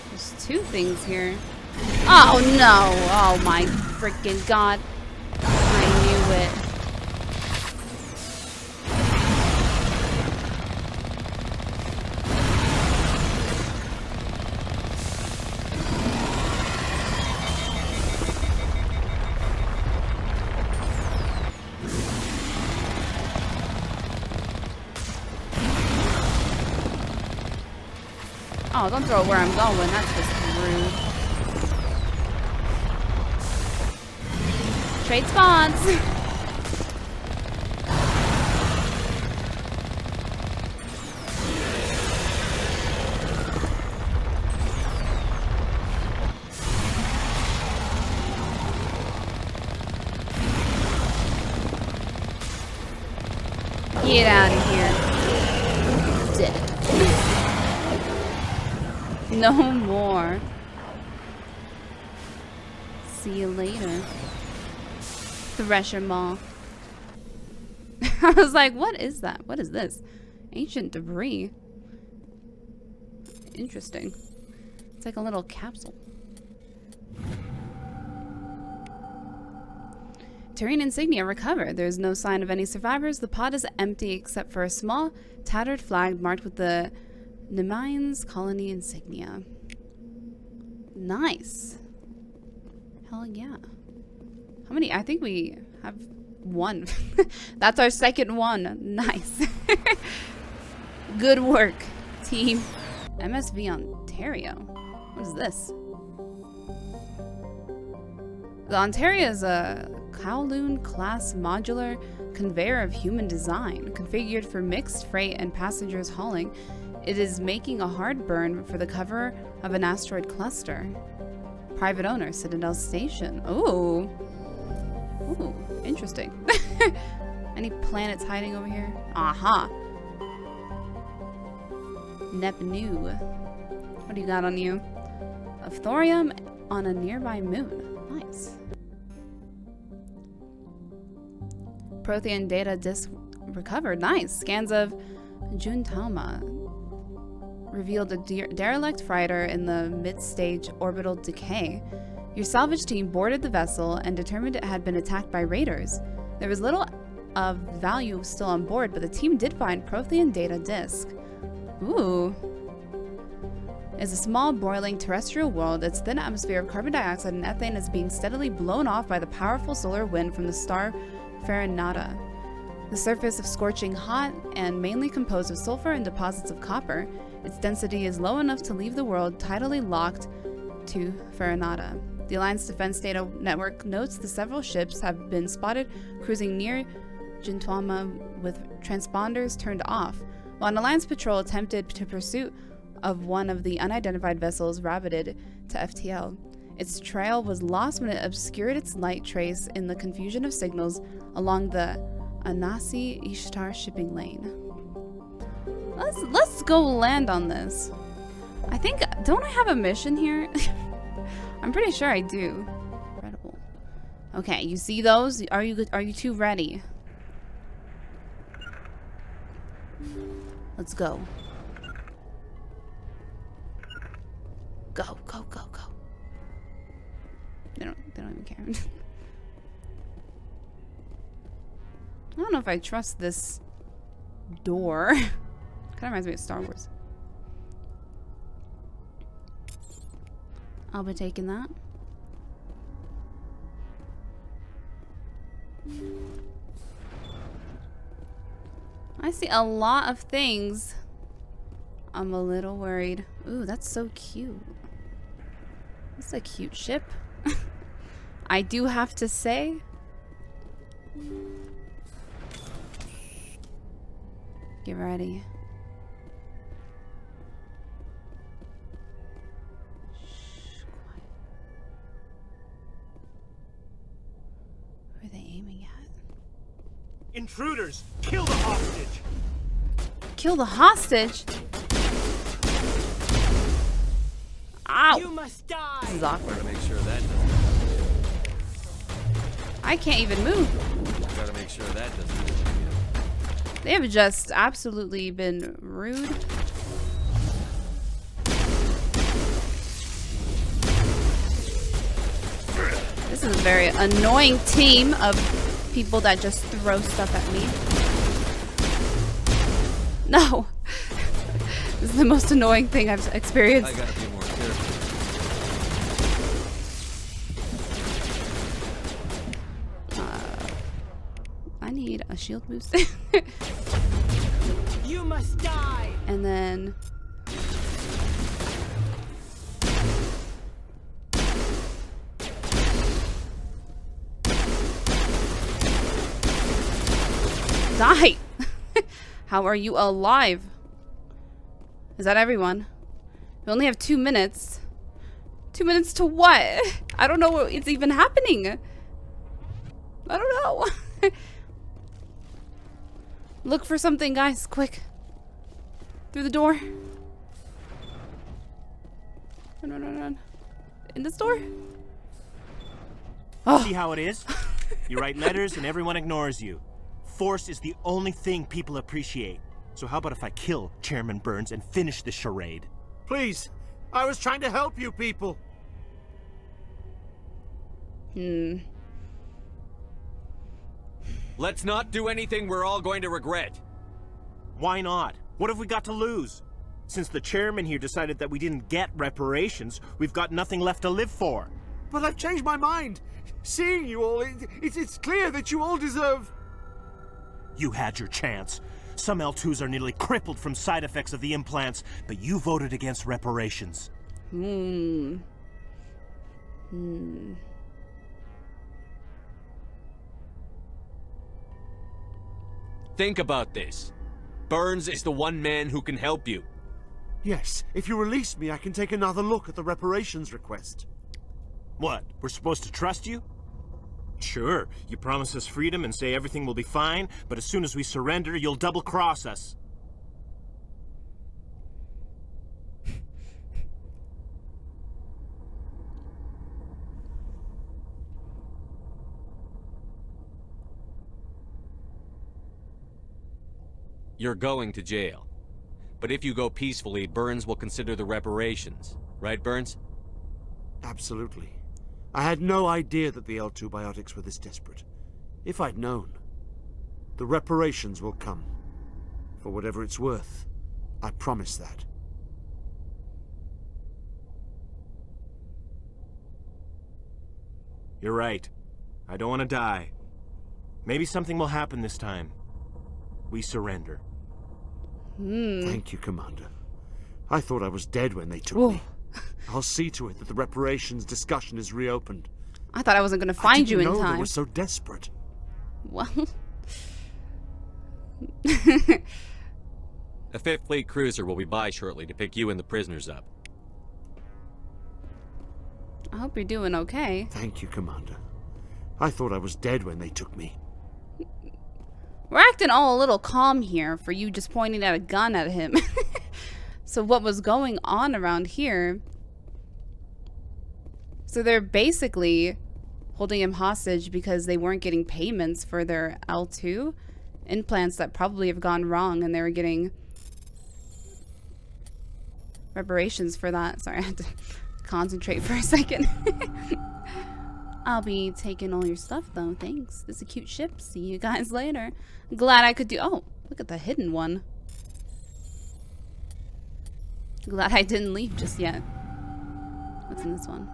There's two things here. Oh no! Oh my freaking God. I knew it. Oh, don't throw it where I'm going. That's just rude. Trade spawns. Get out of here. Dead. No more. See you later. Thresher Maw. I was like, what is that? What is this? Ancient debris. Interesting. It's like a little capsule. Terrain insignia recovered. There's no sign of any survivors. The pod is empty except for a small, tattered flag marked with the Nemine's colony insignia. Nice. Hell yeah. How many? I think we have one. That's our second one. Nice. Good work, team. MSV Ontario. What is this? The Ontario is a Kowloon-class modular conveyor of human design, configured for mixed freight and passengers hauling. It is making a hard burn for the cover of an asteroid cluster. Private owner, Citadel Station. Ooh. Ooh, interesting. Any planets hiding over here? Aha. Nepnu. What do you got on you? of thorium on a nearby moon. Nice. Prothean data disk recovered. Nice. Scans of JThomas revealed a derelict freighter in the mid-stage orbital decay. Your salvage team boarded the vessel and determined it had been attacked by raiders. There was little of value still on board, but the team did find Prothean data disk. Ooh. It's a small, boiling terrestrial world. Its thin atmosphere of carbon dioxide and ethane is being steadily blown off by the powerful solar wind from the star Fearghal. The surface is scorching hot and mainly composed of sulfur and deposits of copper. Its density is low enough to leave the world tidally locked to Fearghal. The Alliance Defense Data Network notes the several ships have been spotted cruising near JThomas with transponders turned off, while an Alliance patrol attempted to pursuit of one of the unidentified vessels rabbited to FTL. Its trail was lost when it obscured its light trace in the confusion of signals along the Anasi Ishtar shipping lane. Let's go land on this. I think, don't I have a mission here? I'm pretty sure I do. Incredible. Okay, you see those? Are you two ready? Let's go. Go, go, go, go. They don't even care. I don't know if I trust this door. Kind of reminds me of Star Wars. I'll be taking that. I see a lot of things. I'm a little worried. Ooh, that's so cute. That's a cute ship. I do have to say. Get ready. Shh, quiet. Who are they aiming at? Intruders! Kill the hostage! Kill the hostage? Ow! You must die! This is awkward. Gotta make sure that doesn't happen. I can't even move. Gotta make sure that doesn't happen. They have just absolutely been rude. This is a very annoying team of people that just throw stuff at me. No. This is the most annoying thing I've experienced. I gotta be more careful. I need a shield boost. You must die. And then die. How are you alive? Is that everyone? We only have 2 minutes. 2 minutes to what? I don't know what it's even happening. I don't know. Look for something, guys. Quick. Through the door. Run, run, run, run. In this door? Oh. See how it is? You write letters and everyone ignores you. Force is the only thing people appreciate. So how about if I kill Chairman Burns and finish this charade? Please, I was trying to help you people. Let's not do anything we're all going to regret. Why not? What have we got to lose? Since the chairman here decided that we didn't get reparations, we've got nothing left to live for. But I've changed my mind. Seeing you all, it's clear that you all deserve... You had your chance. Some L2s are nearly crippled from side effects of the implants, but you voted against reparations. Think about this. Burns is the one man who can help you. Yes, if you release me, I can take another look at the reparations request. What, we're supposed to trust you? Sure, you promise us freedom and say everything will be fine, but as soon as we surrender, you'll double-cross us. You're going to jail. But if you go peacefully, Burns will consider the reparations. Right, Burns? Absolutely. I had no idea that the L2 biotics were this desperate. If I'd known, the reparations will come. For whatever it's worth, I promise that. You're right. I don't want to die. Maybe something will happen this time. We surrender. Thank you, Commander. I thought I was dead when they took me. I'll see to it that the reparations discussion is reopened. I thought I wasn't going to find you in I didn't know time. they were so desperate. Well... A 5th Fleet cruiser will be by shortly to pick you and the prisoners up. I hope you're doing okay. Thank you, Commander. I thought I was dead when they took me. We're acting all a little calm here for you just pointing at a gun at him. So what was going on around here? So they're basically holding him hostage because they weren't getting payments for their L2 implants that probably have gone wrong, and they were getting reparations for that. Sorry, I had to concentrate for a second. I'll be taking all your stuff though, thanks. It's a cute ship. See you guys later. Glad I could do... Oh, look at the hidden one. Glad I didn't leave just yet. What's in this one?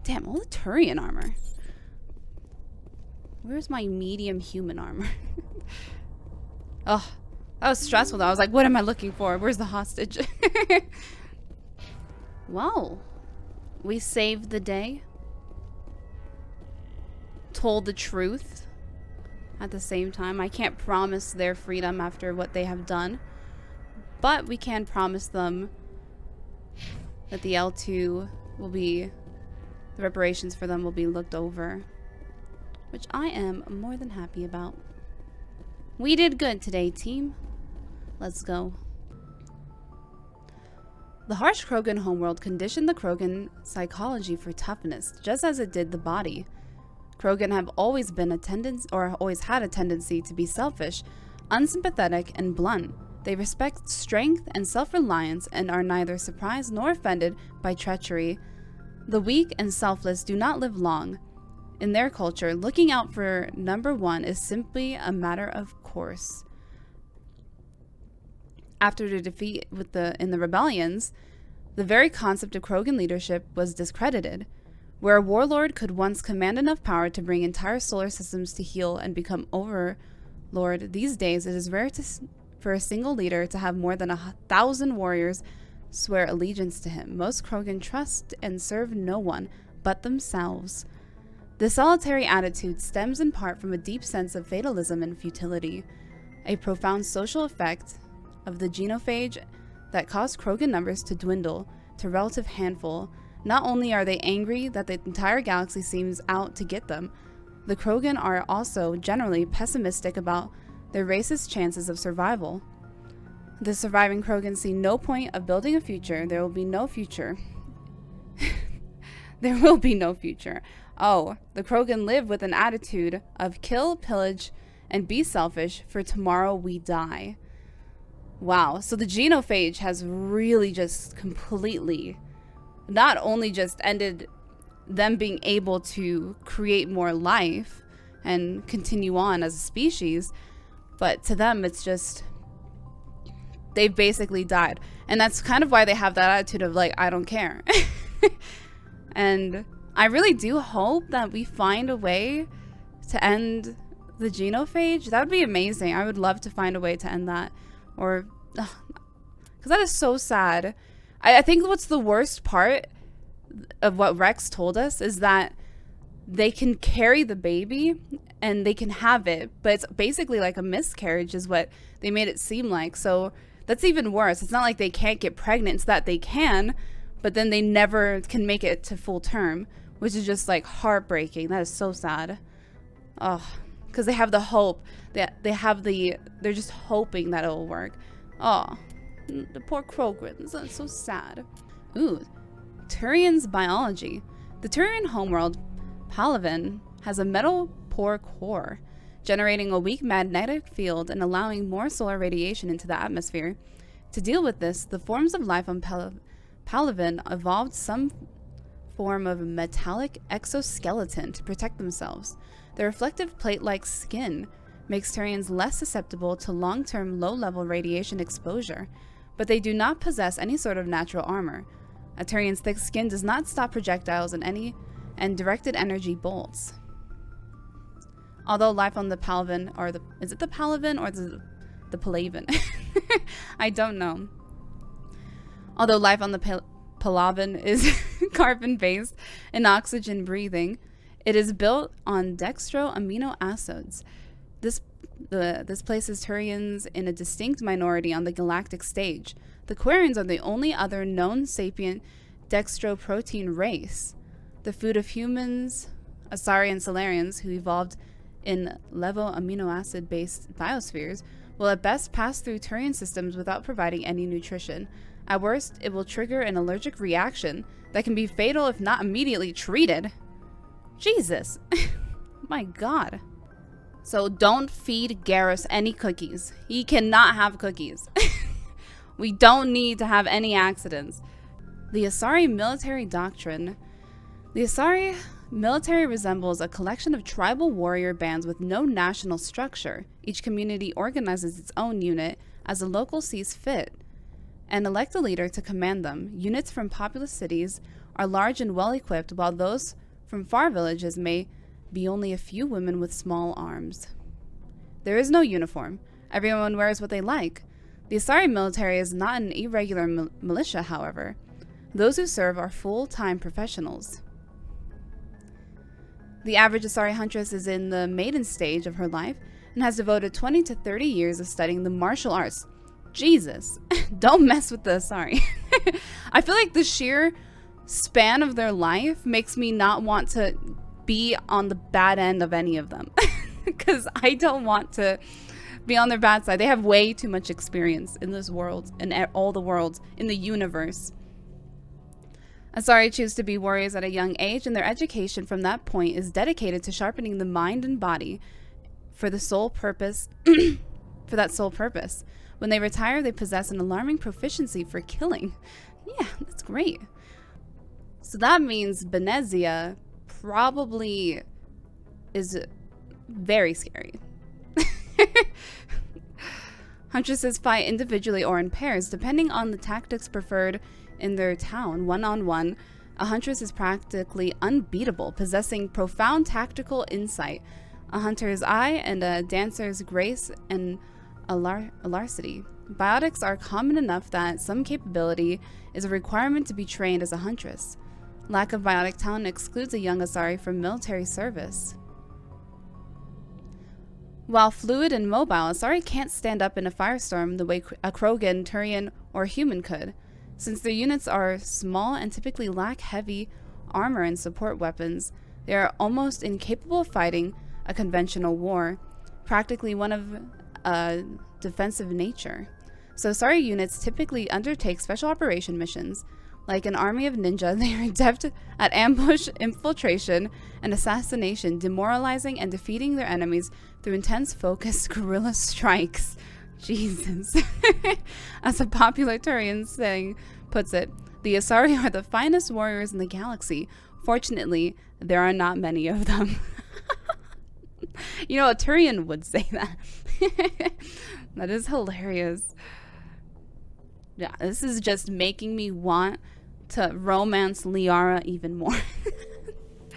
Damn, all the Turian armor. Where's my medium human armor? Oh, that was stressful though. I was like, what am I looking for? Where's the hostage? Wow. We saved the day. Told the truth. At the same time, I can't promise their freedom after what they have done. But we can promise them that the L2 will be... The reparations for them will be looked over. Which I am more than happy about. We did good today, team. Let's go. The harsh Krogan homeworld conditioned the Krogan psychology for toughness, just as it did the body. Krogan have always been always had a tendency to be selfish, unsympathetic, and blunt. They respect strength and self-reliance and are neither surprised nor offended by treachery. The weak and selfless do not live long. In their culture, looking out for number one is simply a matter of course. After the defeat in the rebellions, the very concept of Krogan leadership was discredited. Where a warlord could once command enough power to bring entire solar systems to heel and become overlord, these days it is rare for a single leader to have more than 1,000 warriors swear allegiance to him. Most Krogan trust and serve no one but themselves. This solitary attitude stems in part from a deep sense of fatalism and futility, a profound social effect of the genophage that caused Krogan numbers to dwindle to a relative handful. Not only are they angry that the entire galaxy seems out to get them, the Krogan are also generally pessimistic about their race's chances of survival. The surviving Krogan see no point of building a future. There will be no future. There will be no future. Oh, the Krogan live with an attitude of kill, pillage, and be selfish, for tomorrow we die. Wow, so the genophage has really just completely... not only just ended them being able to create more life and continue on as a species, but to them it's just, they've basically died. And that's kind of why they have that attitude of like, I don't care. And I really do hope that we find a way to end the genophage. That would be amazing. I would love to find a way to end that. Or, because that is so sad. I think what's the worst part of what Rex told us is that they can carry the baby and they can have it, but it's basically like a miscarriage is what they made it seem like. So that's even worse. It's not like they can't get pregnant. It's that they can, but then they never can make it to full term, which is just like heartbreaking. That is so sad. Oh, because they have the hope. They're just hoping that it'll work. Oh. The poor Krogans, that's so sad. Ooh, Turian's biology. The Turian homeworld, Palaven, has a metal poor core. generating a weak magnetic field and allowing more solar radiation into the atmosphere. To deal with this, the forms of life on Palaven evolved some form of metallic exoskeleton to protect themselves. The reflective plate-like skin makes Turians less susceptible to long-term low-level radiation exposure, but they do not possess any sort of natural armor. A Turian's thick skin does not stop projectiles and directed energy bolts. Although life on the Palaven, is it the Palaven or the Palaven? I don't know. Although life on the Palaven is carbon-based and oxygen-breathing, it is built on dextro amino acids. This places Turians in a distinct minority on the galactic stage. The Quarians are the only other known sapient dextroprotein race. The food of humans, Asari and Solarians, who evolved in levo amino acid-based biospheres, will at best pass through Turian systems without providing any nutrition. At worst, it will trigger an allergic reaction that can be fatal if not immediately treated. Jesus. My God. So don't feed Garrus any cookies. He cannot have cookies. We don't need to have any accidents. The Asari military doctrine. The Asari military resembles a collection of tribal warrior bands with no national structure. Each community organizes its own unit as the local sees fit and elect a leader to command them. Units from populous cities are large and well equipped, while those from far villages may be only a few women with small arms. There is no uniform. Everyone wears what they like. The Asari military is not an irregular militia, however. Those who serve are full-time professionals. The average Asari huntress is in the maiden stage of her life and has devoted 20 to 30 years of studying the martial arts. Jesus, don't mess with the Asari. I feel like the sheer span of their life makes me not want to be on the bad end of any of them. Because I don't want to be on their bad side. They have way too much experience in this world and all the worlds in the universe. Asari choose to be warriors at a young age, and their education from that point is dedicated to sharpening the mind and body for the sole purpose for that sole purpose. When they retire, they possess an alarming proficiency for killing. Yeah, that's great. So that means Benezia probably is very scary. Huntresses fight individually or in pairs, depending on the tactics preferred in their town. One-on-one, a huntress is practically unbeatable, possessing profound tactical insight, a hunter's eye, and a dancer's grace and alarcity. Biotics are common enough that some capability is a requirement to be trained as a huntress. Lack of biotic talent excludes a young Asari from military service. While fluid and mobile, Asari can't stand up in a firestorm the way a Krogan, Turian, or human could. Since their units are small and typically lack heavy armor and support weapons, they are almost incapable of fighting a conventional war, practically one of a defensive nature. So Asari units typically undertake special operation missions. Like an army of ninja, they are adept at ambush, infiltration, and assassination, demoralizing and defeating their enemies through intense focused guerrilla strikes. Jesus. As a popular Turian saying puts it, the Asari are the finest warriors in the galaxy. Fortunately, there are not many of them. You know, a Turian would say that. That is hilarious. Yeah, this is just making me want to romance Vyarah even more.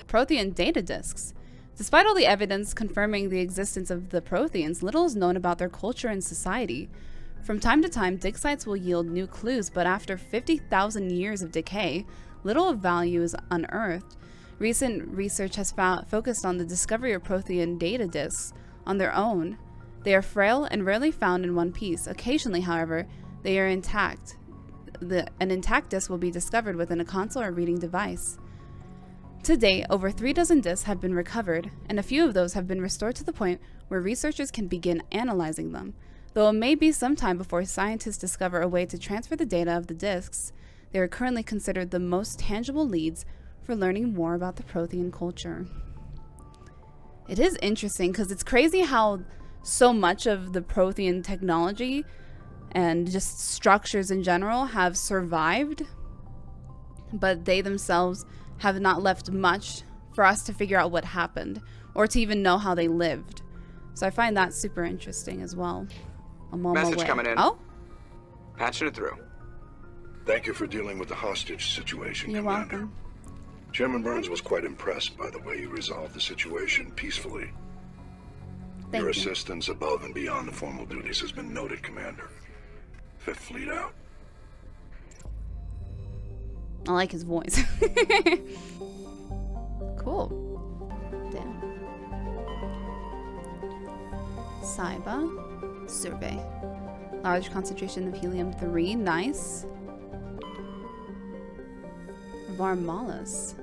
Prothean data disks. Despite all the evidence confirming the existence of the Protheans, little is known about their culture and society. From time to time, dig sites will yield new clues, but after 50,000 years of decay, little of value is unearthed. Recent research has focused on the discovery of Prothean data disks on their own. They are frail and rarely found in one piece. Occasionally, however, they are intact. An intact disk will be discovered within a console or reading device. To date, over 36 disks have been recovered, and a few of those have been restored to the point where researchers can begin analyzing them. Though it may be some time before scientists discover a way to transfer the data of the disks, they are currently considered the most tangible leads for learning more about the Prothean culture. It is interesting because it's crazy how so much of the Prothean technology and just structures in general have survived, but they themselves have not left much for us to figure out what happened or to even know how they lived. So I find that super interesting as well. I'm on my Message way. coming in. Oh? Patching it through. Thank you for dealing with the hostage situation, You're Commander. welcome. Chairman Burns was quite impressed by the way you resolved the situation peacefully. Thank Your you. assistance above and beyond the formal duties has been noted, Commander. Fifth Fleet out. I like his voice. Cool. Damn. Saiba. Survey. Large concentration of helium-3. Nice. Varmalas.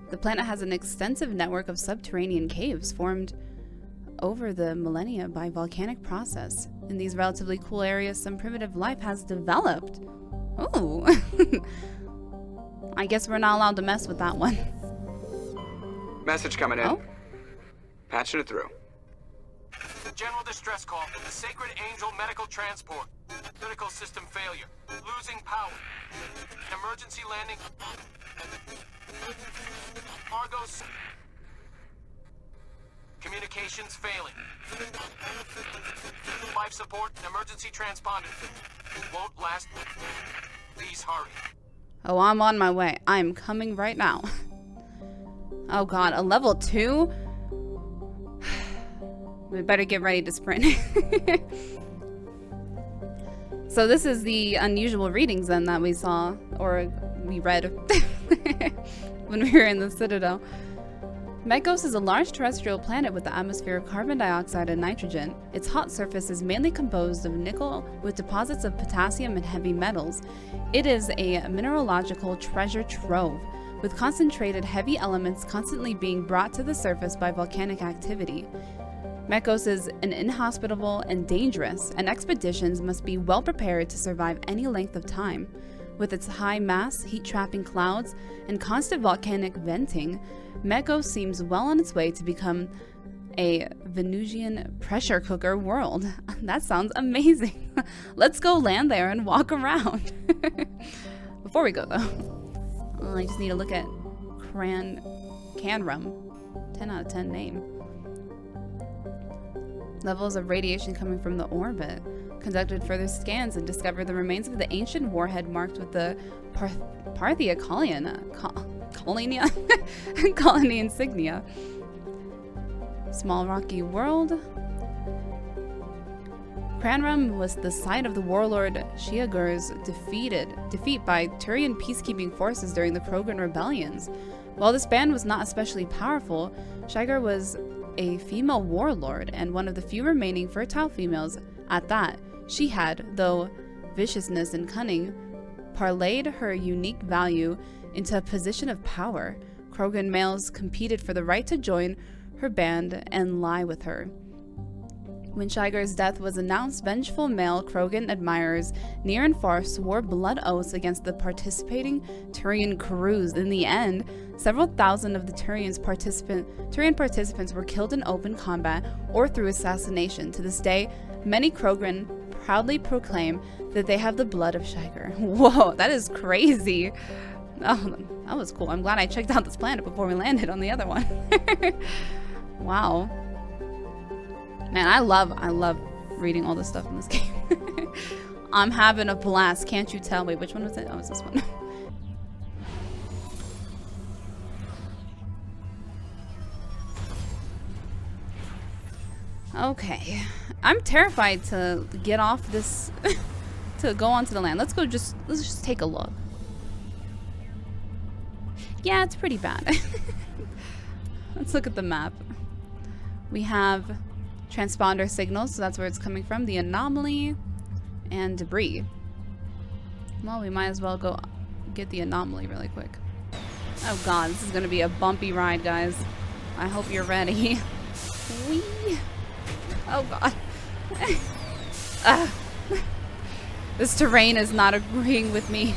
The planet has an extensive network of subterranean caves formed over the millennia by volcanic process. In these relatively cool areas, some primitive life has developed. Ooh. I guess we're not allowed to mess with that one. Message coming in. Oh? Patching it through. General distress call from the Sacred Angel Medical Transport. Critical system failure. Losing power. Emergency landing. Argos. Communications failing. Life support and emergency transponder. Won't last. Please hurry. Oh, I'm on my way. I'm coming right now. Oh god, a level 2? We better get ready to sprint. So this is the unusual readings then that we saw, or we read when we were in the Citadel. Metgos is a large terrestrial planet with an atmosphere of carbon dioxide and nitrogen. Its hot surface is mainly composed of nickel with deposits of potassium and heavy metals. It is a mineralogical treasure trove, with concentrated heavy elements constantly being brought to the surface by volcanic activity. Metgos is an inhospitable and dangerous, and expeditions must be well prepared to survive any length of time. With its high mass, heat-trapping clouds, and constant volcanic venting, Metgos seems well on its way to become a Venusian pressure cooker world. That sounds amazing. Let's go land there and walk around. Before we go though, I just need to look at Canrum. 10 out of 10 name. Levels of radiation coming from the orbit. Conducted further scans and discovered the remains of the ancient warhead marked with the Parthia colony insignia. Small rocky world. Cranrum was the site of the warlord Shiagur's defeat by Turian peacekeeping forces during the Krogan rebellions. While this band was not especially powerful, Shiagur was a female warlord and one of the few remaining fertile females at that. She had, though viciousness and cunning, parlayed her unique value into a position of power. Krogan males competed for the right to join her band and lie with her. When Shiagur's death was announced, vengeful male Krogan admirers near and far swore blood oaths against the participating Turian crews. In the end, several thousand of the Turian participants were killed in open combat or through assassination. To this day, many Krogan proudly proclaim that they have the blood of Shiagur. Whoa, that is crazy. Oh, that was cool. I'm glad I checked out this planet before we landed on the other one. Wow. Man, I love reading all this stuff in this game. I'm having a blast. Can't you tell? Wait, which one was it? Oh, it's this one. Okay. I'm terrified to get off this to go onto the land. Let's just take a look. Yeah, it's pretty bad. Let's look at the map. We have transponder signals, so that's where it's coming from, the anomaly, and debris. Well, we might as well go get the anomaly really quick. Oh god, this is gonna be a bumpy ride, guys. I hope you're ready. Whee! Oh god. This terrain is not agreeing with me.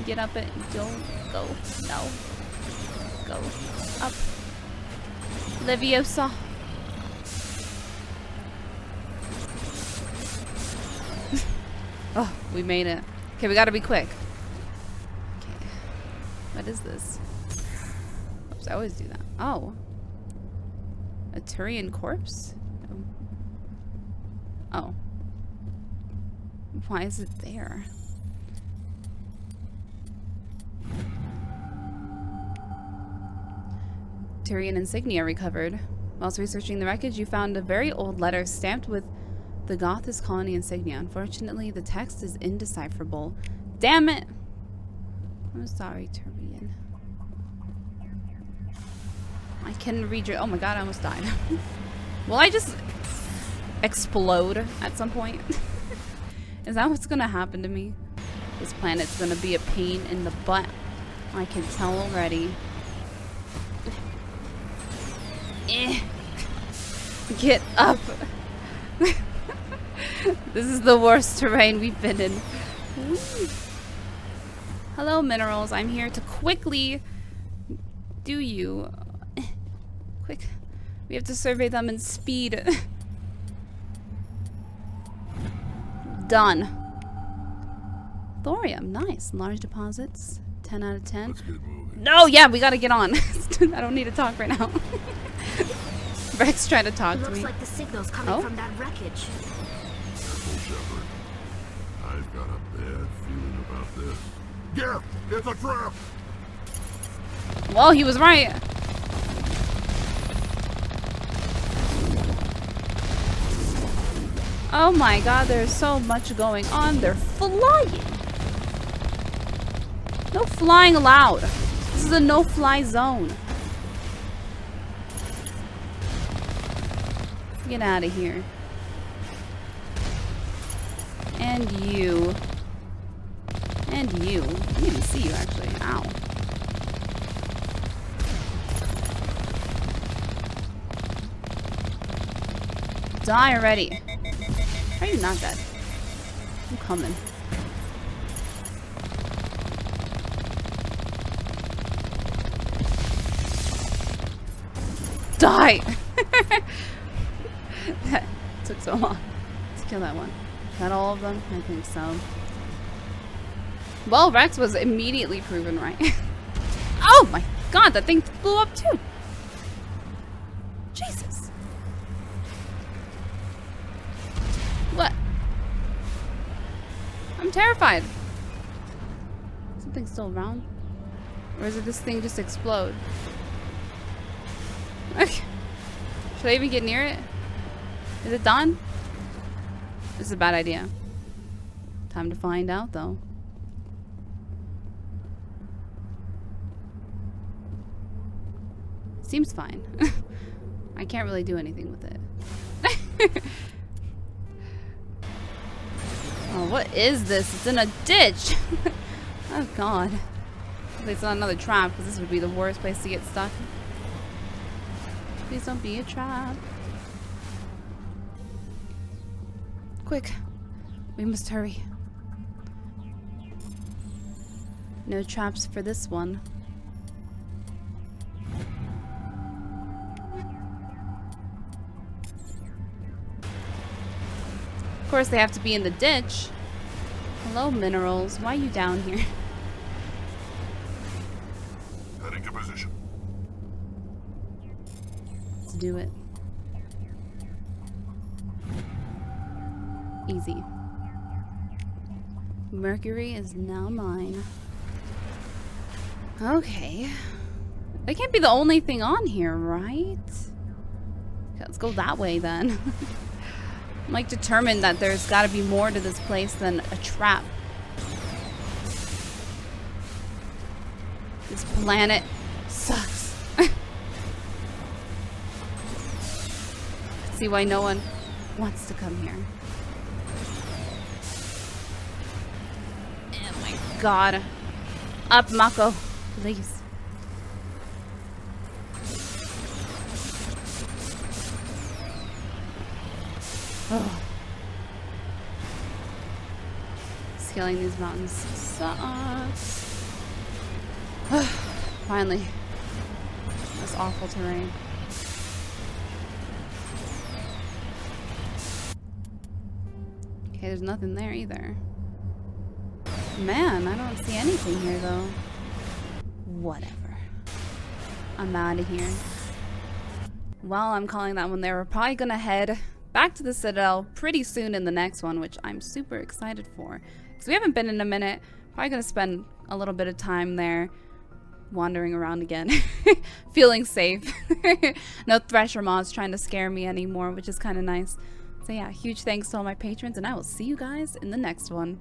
Get up it. Don't go. No. go up. Leviosa. Oh, we made it. Okay, we gotta be quick. Okay. What is this? Oops, I always do that. Oh. A Turian corpse? Oh. Why is it there? Turian insignia recovered. Whilst researching the wreckage, you found a very old letter stamped with the Gothis colony insignia. Unfortunately, the text is indecipherable. Damn it! I'm sorry, Turian. I can read your— oh my god, I almost died. Will I just explode at some point? Is that what's gonna happen to me? This planet's gonna be a pain in the butt. I can tell already. Get up. This is the worst terrain we've been in. Woo. Hello, minerals. I'm here to quickly do you. Quick. We have to survey them in speed. Done. Thorium. Nice. Large deposits. 10 out of 10. Let's get moving. No, yeah, we gotta get on. I don't need to talk right now. Rex trying to talk to me. Looks like the signal's coming from that wreckage. Careful, Shepard. I've got a bad feeling about this. Yeah, it's a trap! Well, he was right. Oh my god, there's so much going on. They're flying. No flying allowed. This is a no-fly zone. Get out of here. And you. And you. I didn't even see you, actually. Ow. Die already. How are you not dead? I'm coming. Die! That took so long to kill that one. Got all of them? I think so. Well, Rex was immediately proven right. Oh my god, that thing blew up too! Jesus. What? I'm terrified. Something's still around? Or is it this thing just explode? Okay. Should I even get near it? Is it done? This is a bad idea. Time to find out, though. Seems fine. I can't really do anything with it. Oh, what is this? It's in a ditch! Oh, God. Hopefully it's not another trap, because this would be the worst place to get stuck. Please don't be a trap. Quick. We must hurry. No traps for this one. Of course, they have to be in the ditch. Hello, minerals. Why are you down here? Heading to position. Let's do it. Easy. Mercury is now mine. Okay. That can't be the only thing on here, right? Okay, let's go that way then. I'm like determined that there's gotta be more to this place than a trap. This planet sucks. See why no one wants to come here. Oh my god. Up, Mako. Please. Oh. Scaling these mountains sucks. Finally. This awful terrain. Okay, there's nothing there either. Man, I don't see anything here though. Whatever. I'm out of here. Well, I'm calling that one there. We're probably gonna head back to the Citadel pretty soon in the next one, which I'm super excited for. Because we haven't been in a minute. Probably gonna spend a little bit of time there wandering around again. Feeling safe. No Thresher mods trying to scare me anymore, which is kind of nice. So yeah, huge thanks to all my patrons, and I will see you guys in the next one.